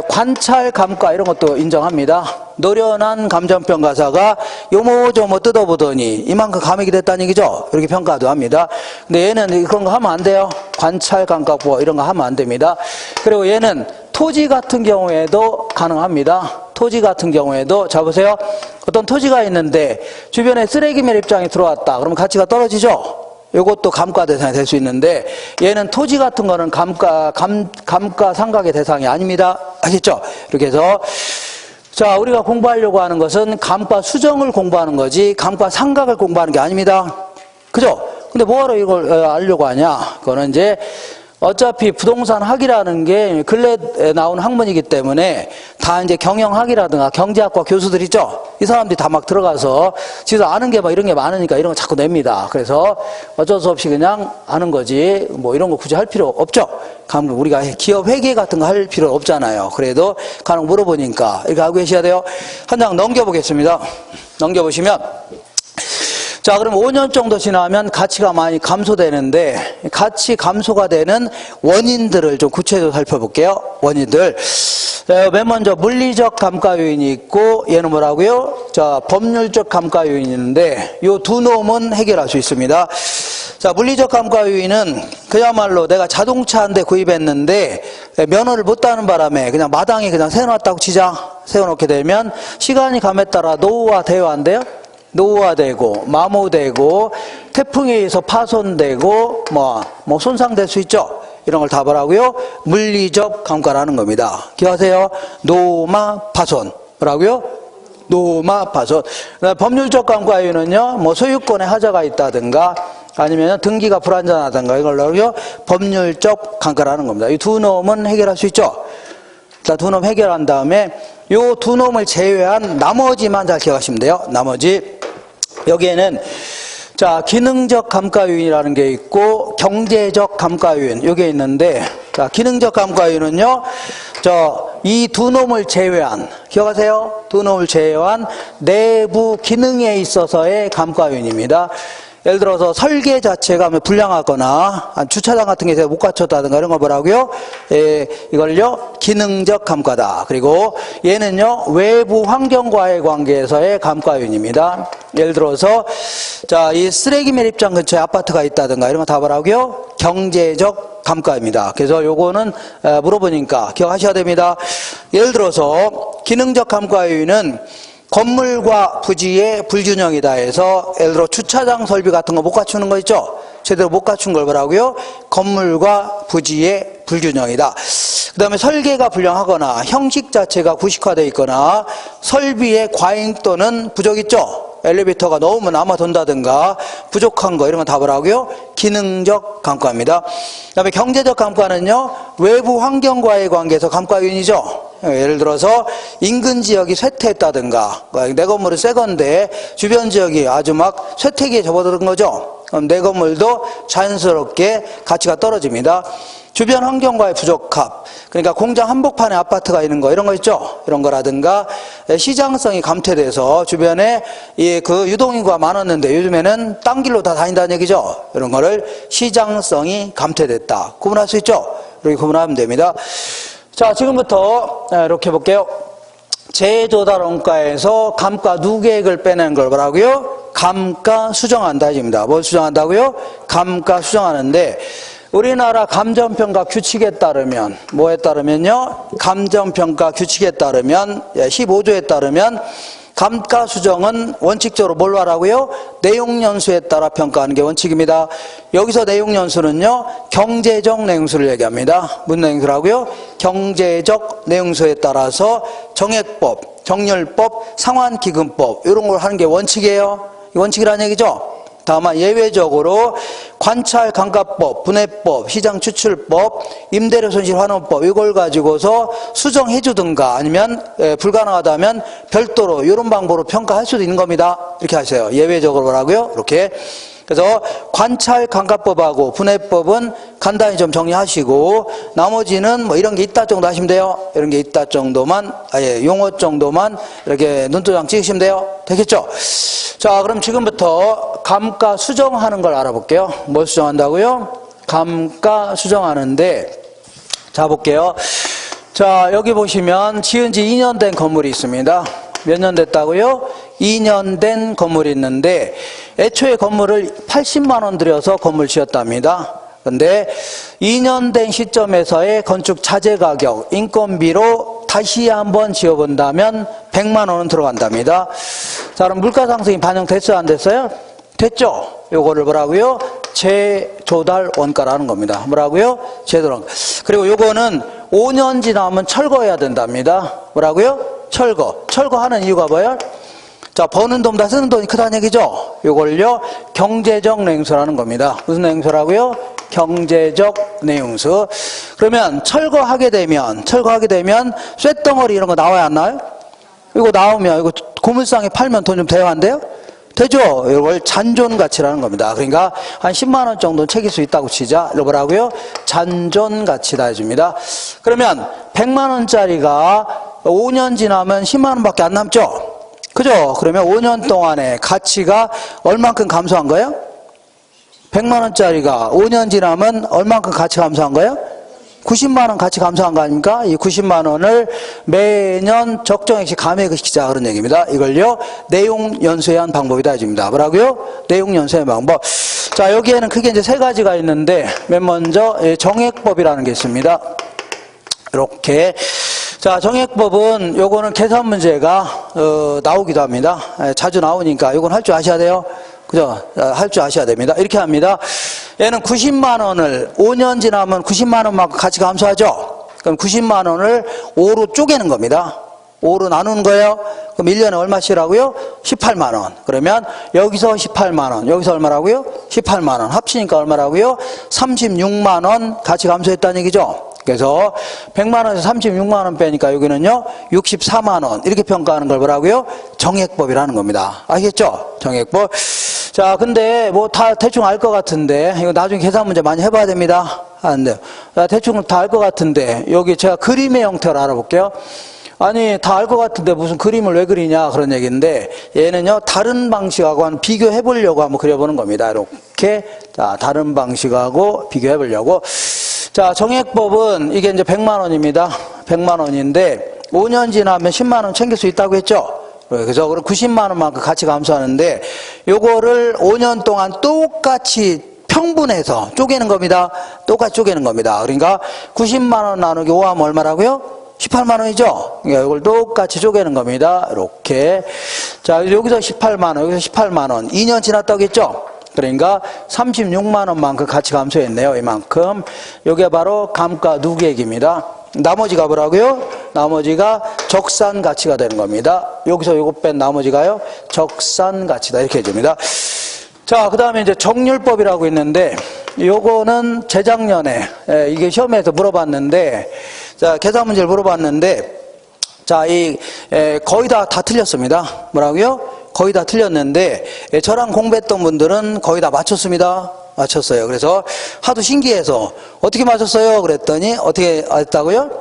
관찰 감가 이런 것도 인정합니다. 노련한 감정평가사가 요모조모 뜯어보더니 이만큼 감액이 됐다는 얘기죠. 이렇게 평가도 합니다. 근데 얘는 그런 거 하면 안 돼요. 관찰 감가 이런 거 하면 안 됩니다. 그리고 얘는 토지 같은 경우에도 가능합니다. 토지 같은 경우에도 자 보세요. 어떤 토지가 있는데 주변에 쓰레기 매립장이 들어왔다. 그러면 가치가 떨어지죠. 이것도 감가 대상이 될 수 있는데 얘는 토지 같은 거는 감가상각의 대상이 아닙니다. 알겠죠? 이렇게 해서 자, 우리가 공부하려고 하는 것은 감가수정을 공부하는 거지 감가상각을 공부하는 게 아닙니다. 그죠? 근데 뭐하러 이걸 알려고 하냐? 그거는 이제 어차피 부동산 학이라는 게 근래에 나온 학문이기 때문에 다 이제 경영학이라든가 경제학과 교수들 있죠? 이 사람들이 다 막 들어가서 지서 아는 게 막 이런 게 많으니까 이런 거 자꾸 냅니다. 그래서 어쩔 수 없이 그냥 아는 거지 뭐 이런 거 굳이 할 필요 없죠? 우리가 기업 회계 같은 거 할 필요 없잖아요. 그래도 간혹 물어보니까 이렇게 알고 계셔야 돼요. 한 장 넘겨보겠습니다. 넘겨보시면 자, 그럼 5년 정도 지나면 가치가 많이 감소되는데 가치 감소가 되는 원인들을 좀 구체적으로 살펴볼게요. 원인들. 맨 먼저 물리적 감가 요인이 있고 얘는 뭐라고요? 자, 법률적 감가 요인이 있는데 이 두 놈은 해결할 수 있습니다. 자, 물리적 감가 요인은 그야말로 내가 자동차 한 대 구입했는데 면허를 못 따는 바람에 그냥 마당에 그냥 세워놨다고 치자. 세워놓게 되면 시간이 감에 따라 노후화돼야 한대요. 노후화되고 마모되고 태풍에 의해서 파손되고 뭐 손상될 수 있죠. 이런 걸 다 뭐라고요? 물리적 감가라는 겁니다. 기억하세요? 노마 파손. 뭐라고요? 노마파손. 법률적 감가이유는요, 뭐 소유권에 하자가 있다든가 아니면 등기가 불완전하다든가 이걸 넣고요, 법률적 감가라는 겁니다. 이 두 놈은 해결할 수 있죠. 자, 두 놈 해결한 다음에 요 두 놈을 제외한 나머지만 잘 기억하시면 돼요. 나머지 여기에는 자, 기능적 감가유인이라는 게 있고 경제적 감가유인 요게 있는데, 자, 기능적 감가유인은요, 이 두 놈을 제외한, 기억하세요? 두 놈을 제외한 내부 기능에 있어서의 감가유인입니다. 예를 들어서 설계 자체가 불량하거나 주차장 같은 게 못 갖췄다든가 이런 거 뭐라고요? 이걸요 기능적 감가다. 그리고 얘는요 외부 환경과의 관계에서의 감가유인입니다. 예를 들어서 자, 이 쓰레기 매립장 근처에 아파트가 있다든가 이런 거 다 뭐라고요? 경제적 감가입니다. 그래서 요거는 물어보니까 기억하셔야 됩니다. 예를 들어서 기능적 감가유인은 건물과 부지의 불균형이다 해서 예를 들어 주차장 설비 같은 거 못 갖추는 거 있죠? 제대로 못 갖춘 걸 뭐라고요? 건물과 부지의 불균형이다. 그 다음에 설계가 불량하거나 형식 자체가 구식화되어 있거나 설비의 과잉 또는 부족 있죠? 엘리베이터가 너무 남아 돈다든가 부족한 거 이런 건 다 뭐라고요? 기능적 감가입니다. 그 다음에 경제적 감가는요 외부 환경과의 관계에서 감가유인이죠. 예를 들어서 인근 지역이 쇠퇴했다든가, 내 건물은 새 건데 주변 지역이 아주 막 쇠퇴기에 접어드는 거죠. 그럼 내 건물도 자연스럽게 가치가 떨어집니다. 주변 환경과의 부적합, 그러니까 공장 한복판에 아파트가 있는 거 이런 거 있죠. 이런 거라든가 시장성이 감퇴돼서 주변에 그 유동인구가 많았는데 요즘에는 딴 길로 다 다닌다는 얘기죠. 이런 거를 시장성이 감퇴됐다. 구분할 수 있죠. 이렇게 구분하면 됩니다. 자, 지금부터 이렇게 볼게요. 재조달 원가에서 감가 누계액을 빼내는 걸 뭐라고요? 감가 수정한다 입니다. 뭘 수정한다고요? 감가 수정하는데 우리나라 감정평가 규칙에 따르면 뭐에 따르면요? 감정평가 규칙에 따르면 15조에 따르면 감가 수정은 원칙적으로 뭘 하라고요? 내용연수에 따라 평가하는 게 원칙입니다. 여기서 내용연수는요 경제적 내용수를 얘기합니다. 무슨 내용수라고요? 경제적 내용수에 따라서 정액법, 정렬법, 상환기금법 이런 걸 하는 게 원칙이에요. 원칙이라는 얘기죠. 다만 예외적으로 관찰 감가법, 분해법, 시장 추출법, 임대료 손실 환원법 이걸 가지고서 수정해 주든가 아니면 불가능하다면 별도로 이런 방법으로 평가할 수도 있는 겁니다. 이렇게 하세요. 예외적으로 뭐라고요? 이렇게. 그래서 관찰 감가법하고 분해법은 간단히 좀 정리하시고 나머지는 뭐 이런 게 있다 정도 하시면 돼요. 이런 게 있다 정도만, 용어 정도만 이렇게 눈도장 찍으시면 돼요. 되겠죠? 자, 그럼 지금부터 감가 수정하는 걸 알아볼게요. 뭘 수정한다고요? 감가 수정하는데, 자, 볼게요. 자, 여기 보시면 지은 지 2년 된 건물이 있습니다. 몇 년 됐다고요? 2년 된 건물이 있는데, 애초에 건물을 80만 원 들여서 건물 지었답니다. 근데 2년 된 시점에서의 건축 자재 가격, 인건비로 다시 한번 지어본다면 100만 원은 들어간답니다. 자, 그럼 물가 상승이 반영됐어요? 안 됐어요? 됐죠? 요거를 뭐라고요? 재조달 원가라는 겁니다. 뭐라고요? 재조달 원가. 그리고 요거는 5년 지나면 철거해야 된답니다. 뭐라고요? 철거. 철거하는 이유가 뭐예요? 자, 버는 돈보다 쓰는 돈이 크다는 얘기죠? 요걸요, 경제적 내용수라는 겁니다. 무슨 내용수라고요? 경제적 내용수. 그러면 철거하게 되면 쇳덩어리 이런 거 나와야 안 나와요? 이거 나오면, 이거 고물상에 팔면 돈 좀 돼야 안 돼요? 되죠? 이걸 잔존 가치라는 겁니다. 그러니까 한 10만 원 정도는 챙길 수 있다고 치자. 이거 뭐라고요? 잔존 가치다 해줍니다. 그러면 100만 원짜리가 5년 지나면 10만 원밖에 안 남죠? 그죠? 그러면 5년 동안의 가치가 얼만큼 감소한 거예요? 100만 원짜리가 5년 지나면 얼만큼 가치 감소한 거예요? 90만 원 가치 감소한 거 아닙니까? 이 90만 원을 매년 적정액씩 감액을 시키자 그런 얘기입니다. 이걸요 내용 연수에 한 방법이다 해줍니다. 뭐라고요? 내용 연수의 방법. 자, 여기에는 크게 이제 세 가지가 있는데 맨 먼저 정액법이라는 게 있습니다. 이렇게. 자, 정액법은 요거는 계산 문제가 나오기도 합니다. 자주 나오니까 요건 할 줄 아셔야 돼요. 그죠? 할 줄 아셔야 됩니다. 이렇게 합니다. 얘는 90만 원을 5년 지나면 90만 원만큼 가치 감소하죠. 그럼 90만 원을 5로 쪼개는 겁니다. 5로 나누는 거예요. 그럼 1년에 얼마씩이라고요? 18만 원. 그러면 여기서 18만 원, 여기서 얼마라고요? 18만 원. 합치니까 얼마라고요? 36만 원 같이 감소했다는 얘기죠. 그래서 100만 원에서 36만 원 빼니까 여기는요 64만 원 이렇게 평가하는 걸 뭐라고요? 정액법이라는 겁니다. 아시겠죠? 정액법. 자, 근데 뭐 다 대충 알 것 같은데 이거 나중에 계산 문제 많이 해봐야 됩니다. 안 돼요. 대충 다 알 것 같은데 여기 제가 그림의 형태를 알아볼게요. 아니 다 알 것 같은데 무슨 그림을 왜 그리냐 그런 얘기인데 얘는요 다른 방식하고 한번 비교해 보려고 한번 그려보는 겁니다. 이렇게 자 다른 방식하고 비교해 보려고. 자, 정액법은 이게 이제 100만 원입니다. 100만 원인데 5년 지나면 10만 원 챙길 수 있다고 했죠. 그래서 90만 원만큼 같이 감소하는데 요거를 5년 동안 똑같이 평분해서 쪼개는 겁니다. 똑같이 쪼개는 겁니다. 그러니까 90만 원 나누기 5 하면 얼마라고요? 18만 원이죠. 그러니까 이걸 똑같이 쪼개는 겁니다. 이렇게. 자, 여기서 18만 원, 여기서 18만 원. 2년 지났다고 했죠. 그러니까 36만 원만큼 같이 감소했네요. 이만큼. 이게 바로 감가 누계액입니다. 나머지가 뭐라고요? 나머지가 적산 가치가 되는 겁니다. 여기서 요거 뺀 나머지가요? 적산 가치다. 이렇게 해줍니다. 자, 그 다음에 이제 정률법이라고 있는데, 요거는 재작년에, 이게 시험에서 물어봤는데, 자, 계산 문제를 물어봤는데, 자, 거의 다 틀렸습니다. 뭐라고요? 거의 다 틀렸는데 저랑 공부했던 분들은 거의 다 맞췄습니다. 맞췄어요. 그래서 하도 신기해서 어떻게 맞췄어요? 그랬더니 어떻게 했다고요?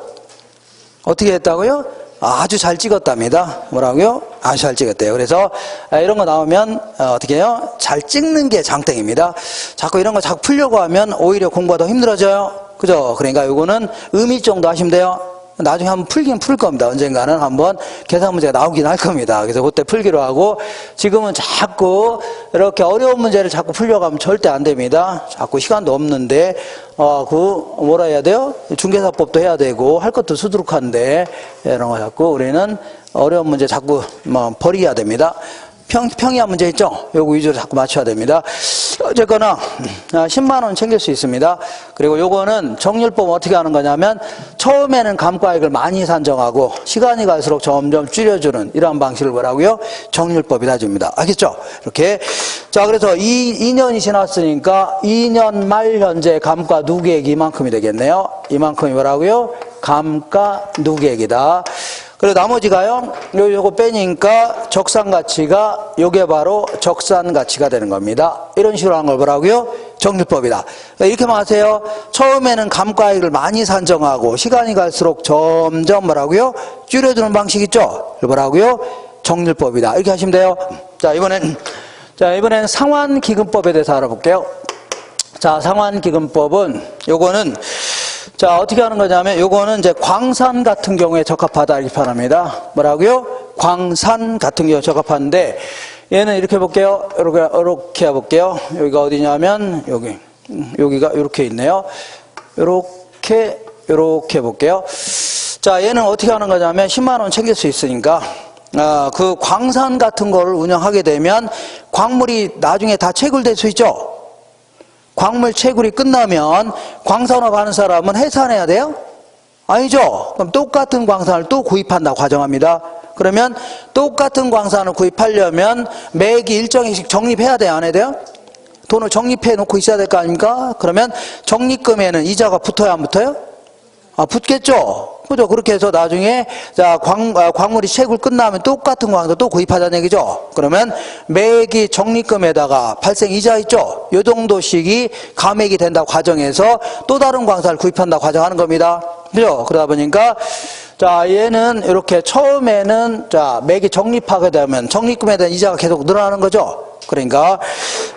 어떻게 했다고요? 아주 잘 찍었답니다. 뭐라고요? 아주 잘 찍었대요. 그래서 이런 거 나오면 어떻게 해요? 잘 찍는 게 장땡입니다. 자꾸 이런 거 자꾸 풀려고 하면 오히려 공부가 더 힘들어져요. 그죠? 그러니까 요거는 의미 정도 하시면 돼요. 나중에 한번 풀긴 풀 겁니다. 언젠가는 한번 계산 문제가 나오긴 할 겁니다. 그래서 그때 풀기로 하고 지금은 자꾸 이렇게 어려운 문제를 자꾸 풀려고 하면 절대 안 됩니다. 자꾸 시간도 없는데 뭐라 해야 돼요? 중개사법도 해야 되고 할 것도 수두룩한데 이런 거 자꾸 우리는 어려운 문제 자꾸 버려야 됩니다. 평이한 문제 있죠? 요거 위주로 자꾸 맞춰야 됩니다. 어쨌거나 10만 원 챙길 수 있습니다. 그리고 요거는 정률법 어떻게 하는 거냐면 처음에는 감가액을 많이 산정하고 시간이 갈수록 점점 줄여주는 이러한 방식을 뭐라고요? 정률법이라 줍니다. 알겠죠? 이렇게. 자, 그래서 2년이 지났으니까 2년 말 현재 감가 누계액이 이만큼이 되겠네요. 이만큼이 뭐라고요? 감가 누계액이다. 그리고 나머지가요, 요거 빼니까 적산 가치가 요게 바로 적산 가치가 되는 겁니다. 이런 식으로 한 걸 뭐라고요? 정률법이다. 이렇게만 하세요. 처음에는 감가액을 많이 산정하고 시간이 갈수록 점점 뭐라고요? 줄여주는 방식 있죠? 뭐라고요? 정률법이다. 이렇게 하시면 돼요. 자, 이번엔 상환기금법에 대해서 알아볼게요. 자, 상환기금법은 요거는 자, 어떻게 하는 거냐면 요거는 이제 광산 같은 경우에 적합하다 이렇게 표현합니다. 뭐라고요? 광산 같은 경우에 적합한데 얘는 이렇게 해볼게요. 이렇게 해볼게요. 여기가 어디냐면 여기가 이렇게 있네요. 이렇게 해볼게요. 자, 얘는 어떻게 하는 거냐면 10만 원 챙길 수 있으니까 그 광산 같은 거를 운영하게 되면 광물이 나중에 다 채굴될 수 있죠. 광물 채굴이 끝나면 광산업 하는 사람은 해산해야 돼요? 아니죠. 그럼 똑같은 광산을 또 구입한다고 가정합니다. 그러면 똑같은 광산을 구입하려면 매기 일정씩 적립해야 돼요? 안 해야 돼요? 돈을 적립해 놓고 있어야 될 거 아닙니까? 그러면 적립금에는 이자가 붙어야 안 붙어요? 붙겠죠. 그죠? 그렇게 해서 나중에 자 광물이 채굴 끝나면 똑같은 광산 또 구입하자는 얘기죠. 그러면 매기 적립금에다가 발생 이자 있죠. 요 정도씩이 감액이 된다고 가정해서 또 다른 광산을 구입한다고 가정하는 겁니다. 그죠? 그러다 보니까 자 얘는 이렇게 처음에는 자 매기 적립하게 되면 적립금에 대한 이자가 계속 늘어나는 거죠. 그러니까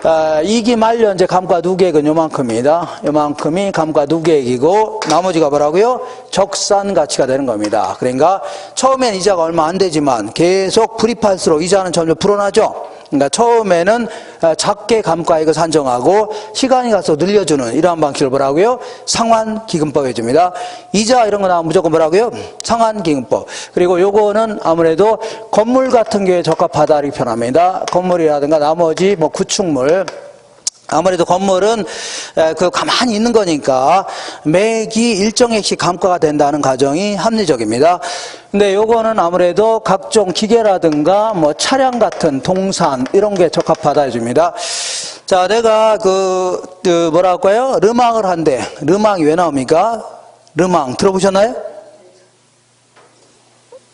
2기 말 현재 감가 누계액은 요만큼입니다. 요만큼이 감가 누계액이고 나머지가 뭐라고요? 적산 가치가 되는 겁니다. 그러니까 처음엔 이자가 얼마 안 되지만 계속 불입할수록 이자는 점점 불어나죠. 그러니까 처음에는 작게 감가액을 산정하고 시간이 갈수록 늘려주는 이러한 방식을 뭐라고요? 상환기금법 해줍니다. 이자 이런 거 나오면 무조건 뭐라고요? 상환기금법. 그리고 요거는 아무래도 건물 같은 경우에 적합하다 이렇게 표현합니다. 건물이라든가 나머지 뭐 구축물 아무래도 건물은 그 가만히 있는 거니까 매기 일정액씩 감가가 된다는 가정이 합리적입니다. 근데 요거는 아무래도 각종 기계라든가 뭐 차량 같은 동산 이런 게 적합하다 해줍니다. 자, 내가 뭐라고 할까요? 르망을 한대. 르망이 왜 나옵니까? 르망 들어보셨나요?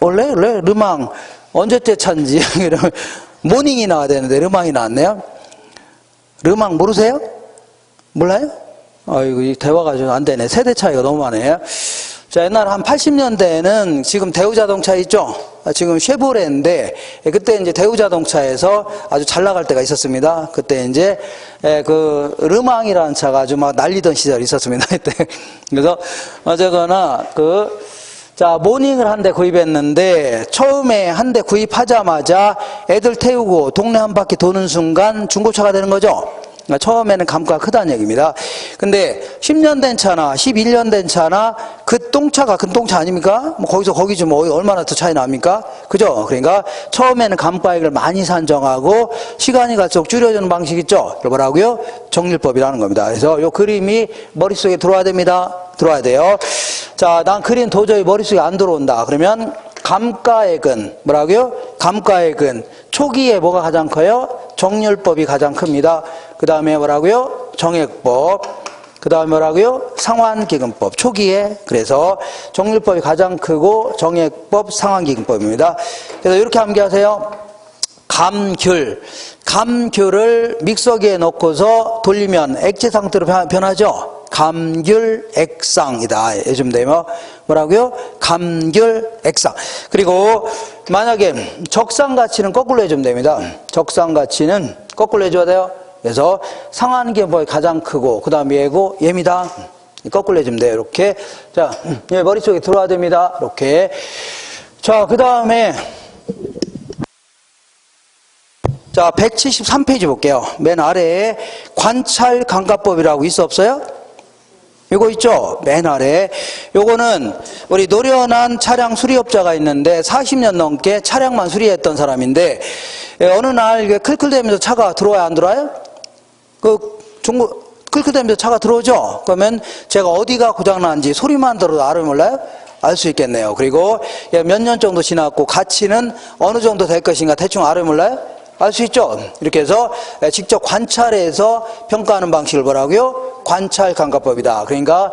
원래 르망 언제때 찬지 모닝이 나와야 되는데 르망이 나왔네요. 르망 모르세요? 몰라요? 아이고, 이 대화가 좀 안 되네. 세대 차이가 너무 많아요. 자, 옛날 한 80년대에는 지금 대우자동차 있죠? 지금 쉐보레인데, 그때 이제 대우자동차에서 아주 잘 나갈 때가 있었습니다. 그때 이제, 르망이라는 차가 아주 막 날리던 시절이 있었습니다. 그때. 그래서, 어쨌거나, 자, 모닝을 한 대 구입했는데, 처음에 한 대 구입하자마자 애들 태우고 동네 한 바퀴 도는 순간 중고차가 되는 거죠? 처음에는 감가가 크다는 얘기입니다. 근데 10년 된 차나 11년 된 차나 근동차가 근동차 아닙니까? 뭐 거기서 거기지 뭐 얼마나 더 차이 납니까? 그죠? 그러니까 처음에는 감가액을 많이 산정하고 시간이 갈수록 줄여주는 방식 있죠? 이걸 뭐라고요? 정률법이라는 겁니다. 그래서 요 그림이 머릿속에 들어와야 됩니다. 들어와야 돼요. 자, 난 그림 도저히 머릿속에 안 들어온다. 그러면 감가액은 뭐라고요? 감가액은 초기에 뭐가 가장 커요? 정률법이 가장 큽니다. 그 다음에 뭐라고요? 정액법. 그 다음에 뭐라고요? 상환기금법. 초기에. 그래서 정률법이 가장 크고 정액법, 상환기금법입니다. 그래서 이렇게 암기하세요. 감귤을 믹서기에 넣고서 돌리면 액체 상태로 변하죠? 감귤액상이다 해주면 되면 뭐라고요? 감귤액상. 그리고 만약에 적상가치는 거꾸로 해주면 됩니다. 적상가치는 거꾸로 해줘야 돼요. 그래서 상환기금법이 가장 크고 그 다음에 얘고 얘입니다. 거꾸로 해주면 돼요. 이렇게. 자, 머릿속에 들어와야 됩니다. 이렇게. 자, 그 다음에 자, 173페이지 볼게요. 맨 아래에 관찰감가법이라고 있어 없어요? 이거 있죠? 맨 아래. 요거는 우리 노련한 차량 수리업자가 있는데 40년 넘게 차량만 수리했던 사람인데 어느 날 클클대면서 차가 들어와요? 안 들어와요? 클클대면서 차가 들어오죠? 그러면 제가 어디가 고장난지 소리만 들어도 알아요? 몰라요? 알 수 있겠네요. 그리고 몇 년 정도 지났고 가치는 어느 정도 될 것인가 대충 알아요? 몰라요? 알 수 있죠? 이렇게 해서 직접 관찰해서 평가하는 방식을 뭐라고요? 관찰감가법이다. 그러니까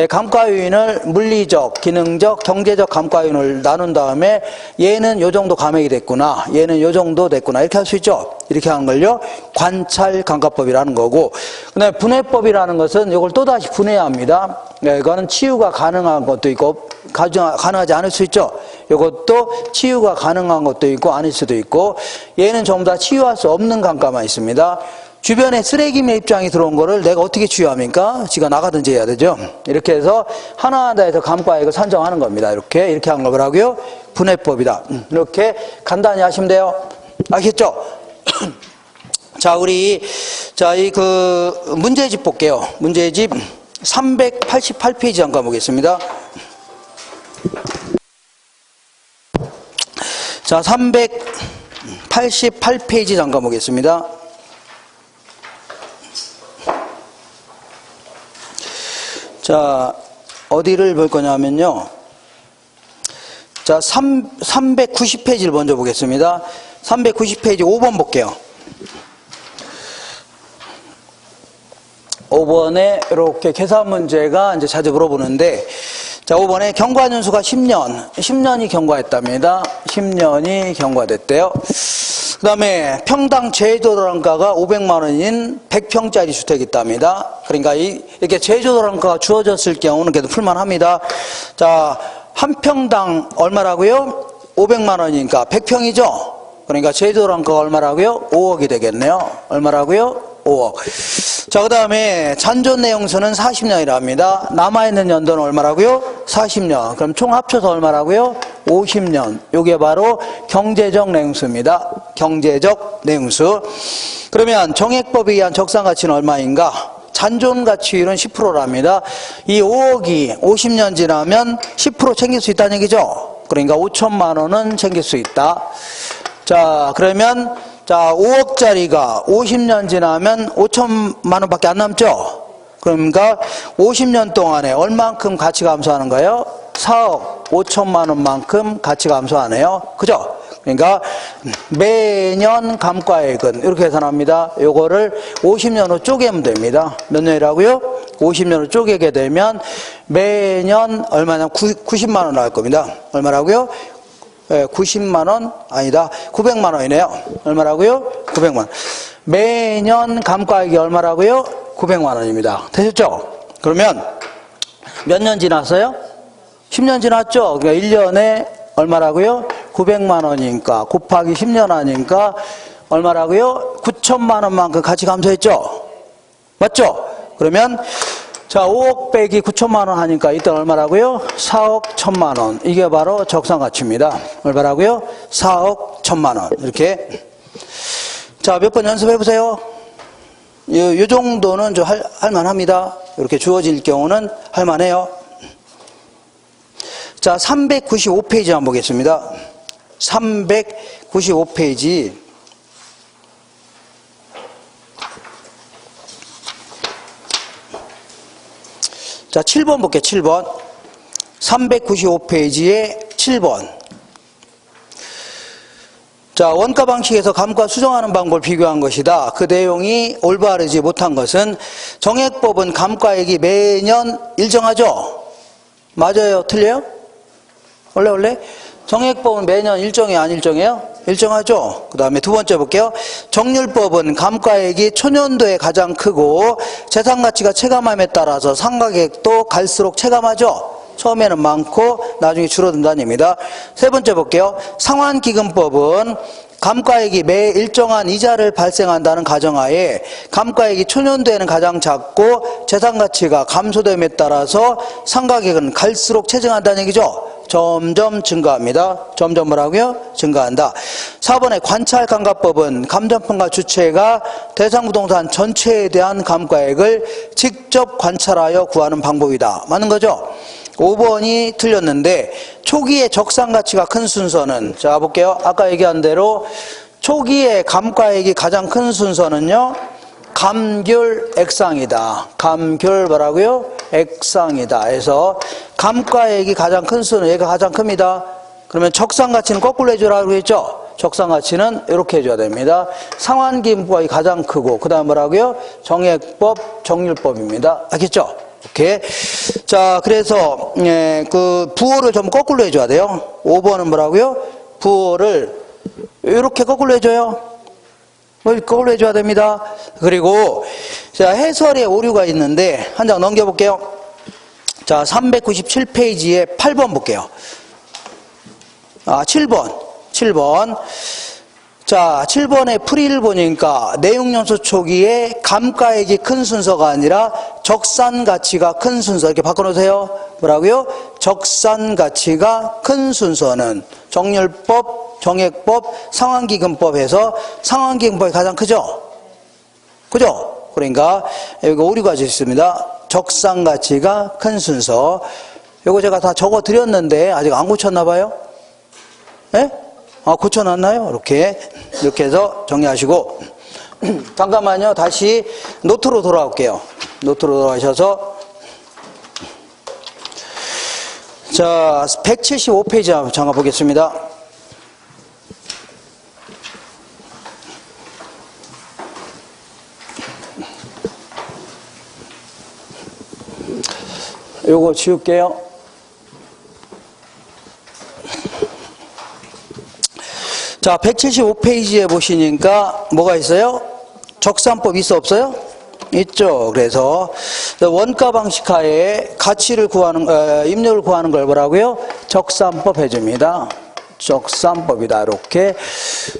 감가 요인을 물리적, 기능적, 경제적 감가 요인을 나눈 다음에 얘는 요 정도 감액이 됐구나, 얘는 요 정도 됐구나 이렇게 할 수 있죠? 이렇게 하는 걸요 관찰감가법이라는 거고, 그다음에 분해법이라는 것은 이걸 또다시 분해해야 합니다. 이거는 치유가 가능한 것도 있고 가능하지 않을 수 있죠. 이것도 치유가 가능한 것도 있고 아닐 수도 있고, 얘는 전부 다 치유할 수 없는 감가만 있습니다. 주변에 쓰레기의 입장이 들어온 거를 내가 어떻게 치유합니까? 지가 나가든지 해야 되죠. 이렇게 해서 하나하나 해서 감가액을 산정하는 겁니다. 이렇게 하는 거 뭐라고요? 분해법이다. 이렇게 간단히 하시면 돼요. 아시겠죠? 자, 우리 문제집 볼게요. 문제집 388페이지 잠깐 보겠습니다. 자, 388페이지 잠깐 보겠습니다. 자, 어디를 볼 거냐면요. 자, 390페이지를 먼저 보겠습니다. 390페이지 5번 볼게요. 5번에 이렇게 계산 문제가 이제 자주 물어보는데, 자, 5번에 경과년수가 10년이 경과했답니다. 10년이 경과됐대요. 그 다음에 평당 제조도량가가 500만 원인 100평짜리 주택이 있답니다. 그러니까 이렇게 제조도량가가 주어졌을 경우는 그래도 풀만합니다. 자, 한 평당 얼마라고요? 500만 원이니까 100평이죠? 그러니까 제조도량가가 얼마라고요? 5억이 되겠네요. 얼마라고요? 5억. 자, 그 다음에 잔존 내용수는 40년이랍니다. 남아있는 연도는 얼마라고요? 40년. 그럼 총 합쳐서 얼마라고요? 50년. 이게 바로 경제적 내용수입니다. 경제적 내용수. 그러면 정액법에 의한 적산가치는 얼마인가? 잔존가치율은 10%랍니다. 이 5억이 50년 지나면 10% 챙길 수 있다는 얘기죠. 그러니까 5천만 원은 챙길 수 있다. 자, 그러면 자, 5억짜리가 50년 지나면 5천만 원밖에 안 남죠? 그러니까 50년 동안에 얼만큼 가치 감소하는 거예요? 4억 5천만 원만큼 가치 감소하네요. 그죠? 그러니까 매년 감가액은 이렇게 계산합니다. 요거를 50년으로 쪼개면 됩니다. 몇 년이라고요? 50년으로 쪼개게 되면 매년 얼마냐? 90만 원 나올 겁니다. 얼마라고요? 90만 원? 아니다. 900만 원이네요. 얼마라고요? 900만 원. 매년 감가액이 얼마라고요? 900만 원입니다. 되셨죠? 그러면 몇 년 지났어요? 10년 지났죠? 그러니까 1년에 얼마라고요? 900만 원이니까 곱하기 10년 하니까 얼마라고요? 9천만 원만큼 가치 감소했죠? 맞죠? 그러면 자, 5억 빼기 9천만 원 하니까 이때 얼마라고요? 4억 1천만 원. 이게 바로 적산가치입니다. 얼마라고요? 4억 1천만 원. 이렇게. 자, 몇 번 연습해 보세요. 이 정도는 좀 할만합니다. 이렇게 주어질 경우는 할만해요. 자, 395페이지 한번 보겠습니다. 395페이지. 자, 7번 볼게요. 7번. 395페이지에 7번. 자, 원가 방식에서 감가 수정하는 방법을 비교한 것이다. 그 내용이 올바르지 못한 것은 정액법은 감가액이 매년 일정하죠? 맞아요? 틀려요? 원래? 정액법은 매년 일정해요? 안 일정해요? 일정하죠? 그 다음에 두 번째 볼게요. 정률법은 감가액이 초년도에 가장 크고 재산가치가 체감함에 따라서 상가액도 갈수록 체감하죠? 처음에는 많고 나중에 줄어든다는 얘기입니다. 세 번째 볼게요. 상환기금법은 감가액이 매 일정한 이자를 발생한다는 가정하에 감가액이 초년도에는 가장 작고 재산가치가 감소됨에 따라서 상가액은 갈수록 체증한다는 얘기죠. 점점 증가합니다. 점점 뭐라고요? 증가한다. 4번의 관찰감가법은 감정평가 주체가 대상부동산 전체에 대한 감가액을 직접 관찰하여 구하는 방법이다. 맞는 거죠? 5번이 틀렸는데 초기에 적산가치가 큰 순서는 자 볼게요. 아까 얘기한 대로 초기에 감가액이 가장 큰 순서는요. 감귤액상이다. 감귤 뭐라고요? 액상이다. 해서 감가액이 가장 큰 수는 얘가 가장 큽니다. 그러면 적산가치는 거꾸로 해주라고 했죠? 적산가치는 이렇게 해줘야 됩니다. 상환기금법이 가장 크고 그 다음 뭐라고요? 정액법, 정률법입니다. 알겠죠? 이렇게. 자, 그래서 그 부호를 좀 거꾸로 해줘야 돼요. 5번은 뭐라고요? 부호를 이렇게 거꾸로 해줘요. 거꾸로 해줘야 됩니다. 그리고 자, 해설에 오류가 있는데 한 장 넘겨볼게요. 자, 397페이지에 8번 볼게요. 7번. 자, 7번의 풀이를 보니까 내용연수 초기에 감가액이 큰 순서가 아니라 적산가치가 큰 순서 이렇게 바꿔놓으세요. 뭐라고요? 적산가치가 큰 순서는 정률법, 정액법, 상환기금법에서 상환기금법이 가장 크죠? 그죠? 그러니까 여기 오류가 있습니다. 적산가치가 큰 순서. 이거 제가 다 적어 드렸는데 아직 안 고쳤나 봐요? 예? 아, 고쳐놨나요? 이렇게 해서 정리하시고. 잠깐만요. 다시 노트로 돌아올게요. 노트로 돌아오셔서. 자, 175페이지 한번 잠깐 보겠습니다. 요거 지울게요. 자, 175페이지에 보시니까 뭐가 있어요? 적산법 있어 없어요? 있죠. 그래서 원가 방식 하에 가치를 구하는 임료를 구하는 걸 뭐라고요? 적산법 해줍니다. 적산법이다. 이렇게.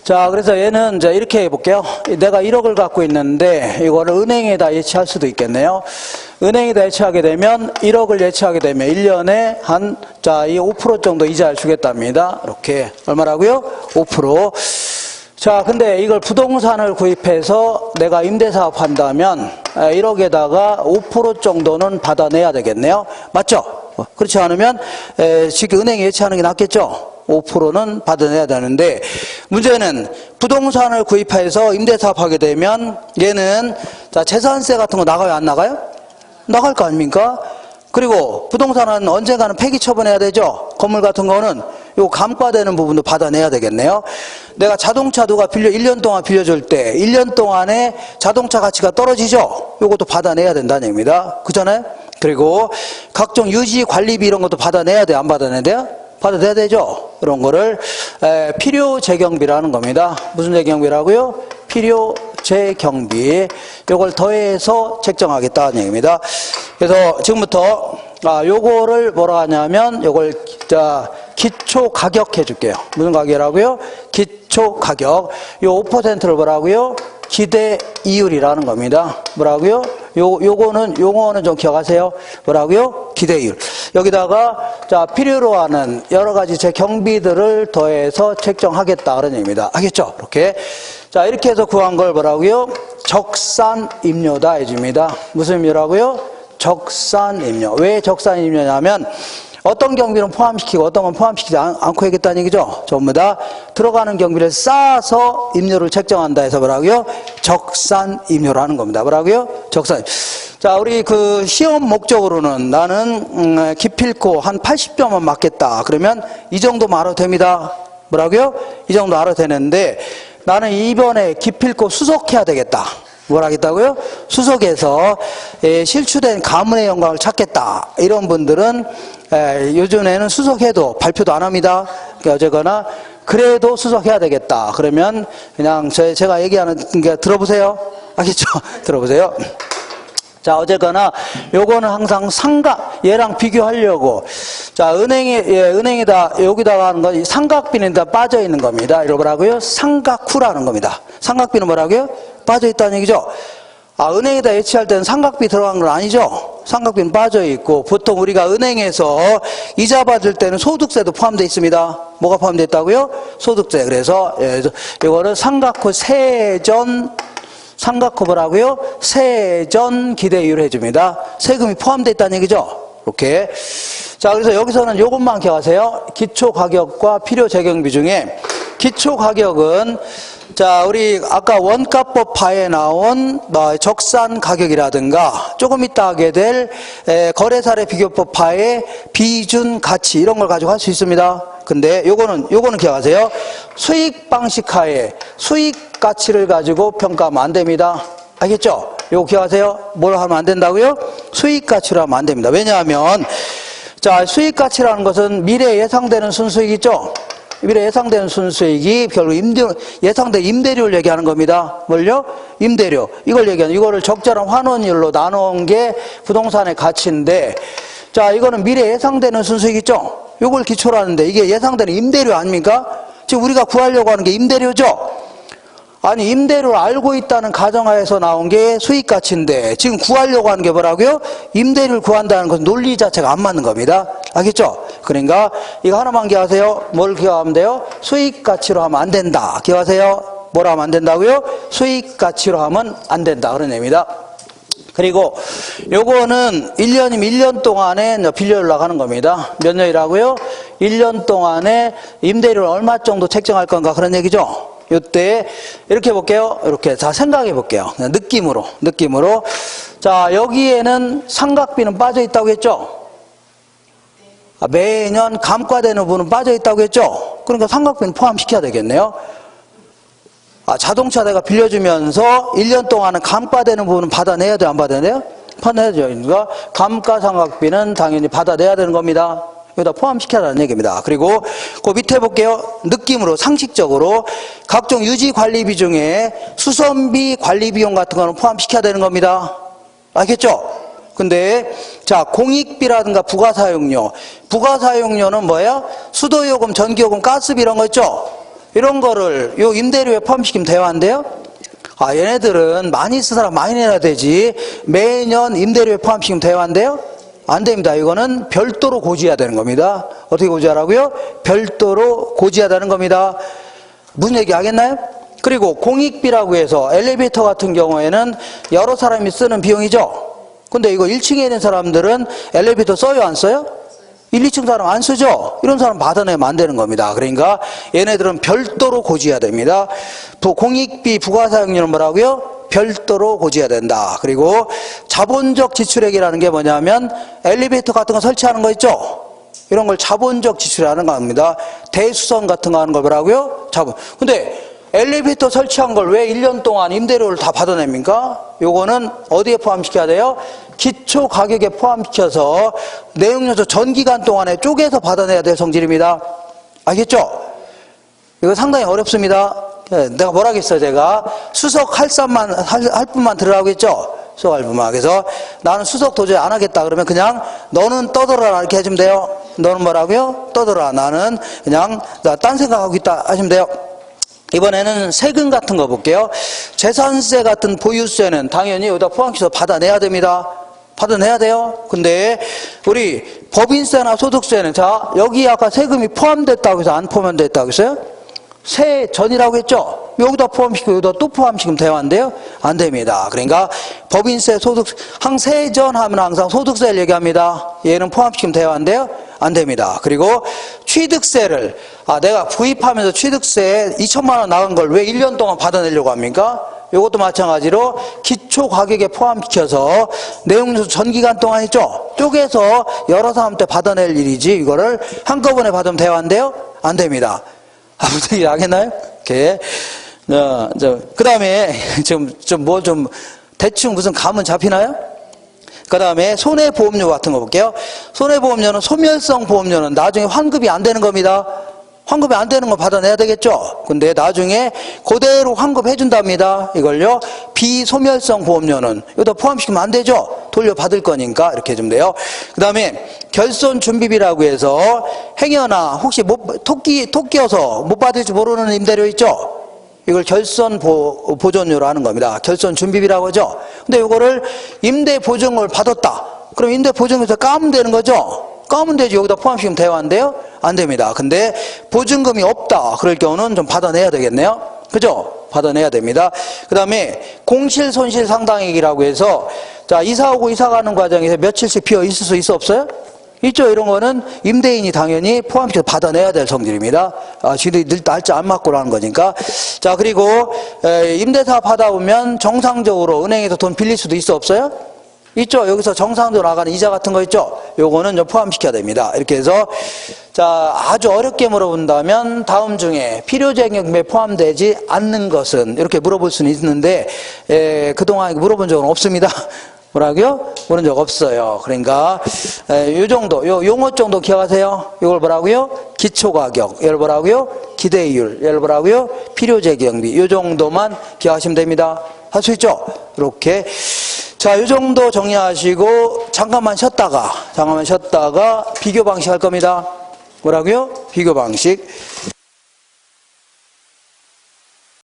자, 그래서 얘는 이제 이렇게 해볼게요. 내가 1억을 갖고 있는데 이거를 은행에다 예치할 수도 있겠네요. 은행에다 예치하게 되면 1억을 예치하게 되면 1년에 한 자, 이 5% 정도 이자를 주겠답니다. 이렇게 얼마라고요? 5%. 자, 근데 이걸 부동산을 구입해서 내가 임대사업 한다면 1억에다가 5% 정도는 받아내야 되겠네요. 맞죠? 그렇지 않으면 지금 은행에 예치하는 게 낫겠죠? 5%는 받아내야 되는데, 문제는 부동산을 구입해서 임대사업 하게 되면 얘는 자 재산세 같은 거 나가요 안 나가요? 나갈 거 아닙니까? 그리고 부동산은 언젠가는 폐기 처분해야 되죠. 건물 같은 거는 요 감가되는 부분도 받아내야 되겠네요. 내가 자동차 누가 1년 동안 빌려줄 때 1년 동안에 자동차 가치가 떨어지죠. 요것도 받아내야 된다는 얘기입니다. 그잖아요. 그리고 각종 유지 관리비 이런 것도 받아내야 돼요? 안 받아내야 돼요? 받아내야 되죠. 이런 거를 필요 재경비라는 겁니다. 무슨 재경비라고요? 필요 재경비. 요걸 더해서 책정하겠다는 얘기입니다. 그래서 지금부터 요거를 뭐라 하냐면 요걸 기초 가격 해줄게요. 무슨 가격이라고요? 기초 가격. 요 5%를 뭐라고요? 기대 이율이라는 겁니다. 뭐라고요? 요거는 용어는 좀 기억하세요. 뭐라고요? 기대 이율. 여기다가 자 필요로 하는 여러 가지 제 경비들을 더해서 책정하겠다 그런 얘기입니다. 알겠죠? 이렇게 자 이렇게 해서 구한 걸 뭐라고요? 적산임료다 해줍니다. 무슨 임료라고요? 적산임료. 왜 적산임료냐면 어떤 경비는 포함시키고 어떤 건 포함시키지 않고 하겠다는 얘기죠. 전부 다 들어가는 경비를 쌓아서 임료를 책정한다 해서 뭐라고요? 적산임료라는 겁니다. 뭐라고요? 적산. 자, 우리 그 시험 목적으로는 나는 기필코 한 80점은 맞겠다. 그러면 이 정도만 알아도 됩니다. 뭐라고요? 이 정도 알아도 되는데 나는 이번에 기필코 수석해야 되겠다. 뭘 하겠다고요? 수석해서 실추된 가문의 영광을 찾겠다. 이런 분들은 요즘에는 수석해도 발표도 안 합니다. 어쨌거나 그래도 수석해야 되겠다. 그러면 그냥 제가 얘기하는 게 들어보세요. 알겠죠? 들어보세요. 자, 어쨌거나 요거는 항상 얘랑 비교하려고 자 은행에다 여기다가 하는 건 삼각비는 다 빠져 있는 겁니다. 이거 뭐라고요? 삼각후라는 겁니다. 삼각비는 뭐라고요? 빠져 있다는 얘기죠. 은행에다 예치할 때는 삼각비 들어간 건 아니죠. 삼각비는 빠져 있고 보통 우리가 은행에서 이자 받을 때는 소득세도 포함되어 있습니다. 뭐가 포함되어 있다고요? 소득세. 그래서 이거는 삼각후 세전 삼각후 뭐라고요? 세전 기대이율 해줍니다. 세금이 포함되어 있다는 얘기죠. 이렇게. 자, 그래서 여기서는 이것만 기억하세요. 기초가격과 필요재경비 중에 기초가격은 자, 우리 아까 원가법 파에 나온 적산 가격이라든가 조금 이따 하게 될 거래사례 비교법 파의 비준 가치 이런 걸 가지고 할 수 있습니다. 근데 요거는 기억하세요. 수익 방식 하에 수익 가치를 가지고 평가하면 안 됩니다. 알겠죠? 요거 기억하세요. 뭘 하면 안 된다고요? 수익 가치로 하면 안 됩니다. 왜냐하면 자, 수익 가치라는 것은 미래에 예상되는 순수익 있죠? 미래 예상되는 순수익이 결국 예상된 임대료를 얘기하는 겁니다. 뭘요? 임대료. 이걸 얘기하는, 이거를 적절한 환원율로 나눠온 게 부동산의 가치인데, 자, 이거는 미래 예상되는 순수익 있죠? 이걸 기초로 하는데, 이게 예상되는 임대료 아닙니까? 지금 우리가 구하려고 하는 게 임대료죠? 아니, 임대료를 알고 있다는 가정하에서 나온 게 수익 가치인데, 지금 구하려고 하는 게 뭐라고요? 임대료를 구한다는 것은 논리 자체가 안 맞는 겁니다. 알겠죠? 그러니까 이거 하나만 기억하세요. 뭘 기억하면 돼요? 수익 가치로 하면 안 된다. 기억하세요. 뭐로 하면 안 된다고요? 수익 가치로 하면 안 된다. 그런 의미입니다. 그리고 요거는 1년이면 1년 동안에 빌려주려고 하는 겁니다. 몇 년이라고요? 1년 동안에 임대료를 얼마 정도 책정할 건가 그런 얘기죠. 요때 이렇게 볼게요. 이렇게 자 생각해 볼게요. 느낌으로. 자, 여기에는 삼각비는 빠져 있다고 했죠? 매년 감가되는 부분은 빠져 있다고 했죠? 그러니까 삼각비는 포함시켜야 되겠네요. 자동차 내가 빌려주면서 1년 동안은 감가되는 부분은 받아내야 돼요? 안 받아내요? 받아내야죠. 그러니까 감가상각비는 당연히 받아내야 되는 겁니다. 여기다 포함시켜라는 얘기입니다. 그리고 그 밑에 볼게요. 느낌으로 상식적으로 각종 유지 관리비 중에 수선비 관리비용 같은 거는 포함시켜야 되는 겁니다. 알겠죠? 근데 자 공익비라든가 부가사용료는 뭐예요? 수도요금, 전기요금, 가스비 이런 거 있죠? 이런 거를 요 임대료에 포함시키면 돼요? 안 돼요? 얘네들은 많이 쓰는 사람 많이 내야 되지 매년 임대료에 포함시키면 돼요? 안 돼요? 안 됩니다. 이거는 별도로 고지해야 되는 겁니다. 어떻게 고지하라고요? 별도로 고지하다는 겁니다. 무슨 얘기 하겠나요? 그리고 공익비라고 해서 엘리베이터 같은 경우에는 여러 사람이 쓰는 비용이죠. 근데 이거 1층에 있는 사람들은 엘리베이터 써요? 안 써요? 1, 2층 사람 안 쓰죠? 이런 사람 받아내면 안 되는 겁니다. 그러니까 얘네들은 별도로 고지해야 됩니다. 공익비 부가사용료는 뭐라고요? 별도로 고지해야 된다. 그리고 자본적 지출액이라는 게 뭐냐면 엘리베이터 같은 거 설치하는 거 있죠? 이런 걸 자본적 지출이라는 겁니다. 대수선 같은 거 하는 거 뭐라고요? 자본. 근데 엘리베이터 설치한 걸 왜 1년 동안 임대료를 다 받아냅니까? 요거는 어디에 포함시켜야 돼요? 기초 가격에 포함시켜서 내용요소 전 기간 동안에 쪼개서 받아내야 될 성질입니다. 알겠죠? 이거 상당히 어렵습니다. 내가 뭐라겠어요, 제가. 수석 할 뿐만 들으라고 했죠? 수석 할 뿐만. 그래서 나는 수석 도저히 안 하겠다. 그러면 그냥 너는 떠들어라. 이렇게 해주면 돼요. 너는 뭐라고요? 떠들어라. 나는 그냥 나 딴 생각하고 있다. 하시면 돼요. 이번에는 세금 같은 거 볼게요. 재산세 같은 보유세는 당연히 여기다 포함시켜서 받아내야 됩니다. 받아내야 돼요. 근데 우리 법인세나 소득세는 자 여기 아까 세금이 포함됐다고 해서 안 포함됐다고 했어요? 세전이라고 했죠? 여기다 포함시키고 여기다 또 포함시키면 돼요? 안 돼요? 안 됩니다. 그러니까 법인세, 소득세, 세전 하면 항상 소득세를 얘기합니다. 얘는 포함시키면 돼요? 안 돼요? 안 됩니다. 그리고 취득세를 내가 구입하면서 취득세 2천만 원 나간 걸 왜 1년 동안 받아내려고 합니까? 이것도 마찬가지로 기초 가격에 포함시켜서 내용요소 전 기간 동안 있죠? 쪼개서 여러 사람한테 받아낼 일이지 이거를 한꺼번에 받으면 돼요? 안 돼요? 안 됩니다. 무슨 얘기 알겠나요? 이렇게. 그 다음에 좀 대충 무슨 감은 잡히나요? 그 다음에 손해보험료 같은 거 볼게요. 손해보험료는 소멸성 보험료는 나중에 환급이 안 되는 겁니다. 환급이 안 되는 거 받아내야 되겠죠? 근데 나중에 그대로 환급해준답니다. 이걸요. 비소멸성 보험료는 여기다 포함시키면 안 되죠? 돌려받을 거니까 이렇게 해주면 돼요. 그 다음에 결손준비비라고 해서 행여나 혹시 토끼여서 못 받을지 모르는 임대료 있죠? 이걸 결손 보존료로 하는 겁니다. 결손 준비비라고 하죠. 근데 이거를 임대 보증을 받았다. 그럼 임대 보증에서 까면 되는 거죠. 까면 되지. 여기다 포함시키면 돼요? 안 돼요? 안 됩니다. 근데 보증금이 없다. 그럴 경우는 좀 받아내야 되겠네요. 그죠? 받아내야 됩니다. 그 다음에 공실 손실 상당액이라고 해서 자 이사 오고 이사 가는 과정에서 며칠씩 비어 있을 수 있어 없어요? 있죠. 이런 거는 임대인이 당연히 포함시켜서 받아내야 될 성질입니다. 지들이 늘 날짜 안 맞고라는 거니까. 자, 그리고 임대사 받아오면 정상적으로 은행에서 돈 빌릴 수도 있어 없어요? 있죠. 여기서 정상적으로 나가는 이자 같은 거 있죠. 요거는 좀 포함시켜야 됩니다. 이렇게 해서 자 아주 어렵게 물어본다면 다음 중에 필요재경비에 포함되지 않는 것은 이렇게 물어볼 수는 있는데 그동안 물어본 적은 없습니다. 뭐라고요? 그런 적 없어요. 그러니까 요 정도, 요 용어 정도 기억하세요. 이걸 뭐라고요? 기초가격. 이걸 뭐라고요? 기대이율. 이걸 뭐라고요? 필요재경비. 요 정도만 기억하시면 됩니다. 할 수 있죠? 이렇게. 자, 요 정도 정리하시고 잠깐만 쉬었다가 비교 방식 할 겁니다. 뭐라고요? 비교 방식.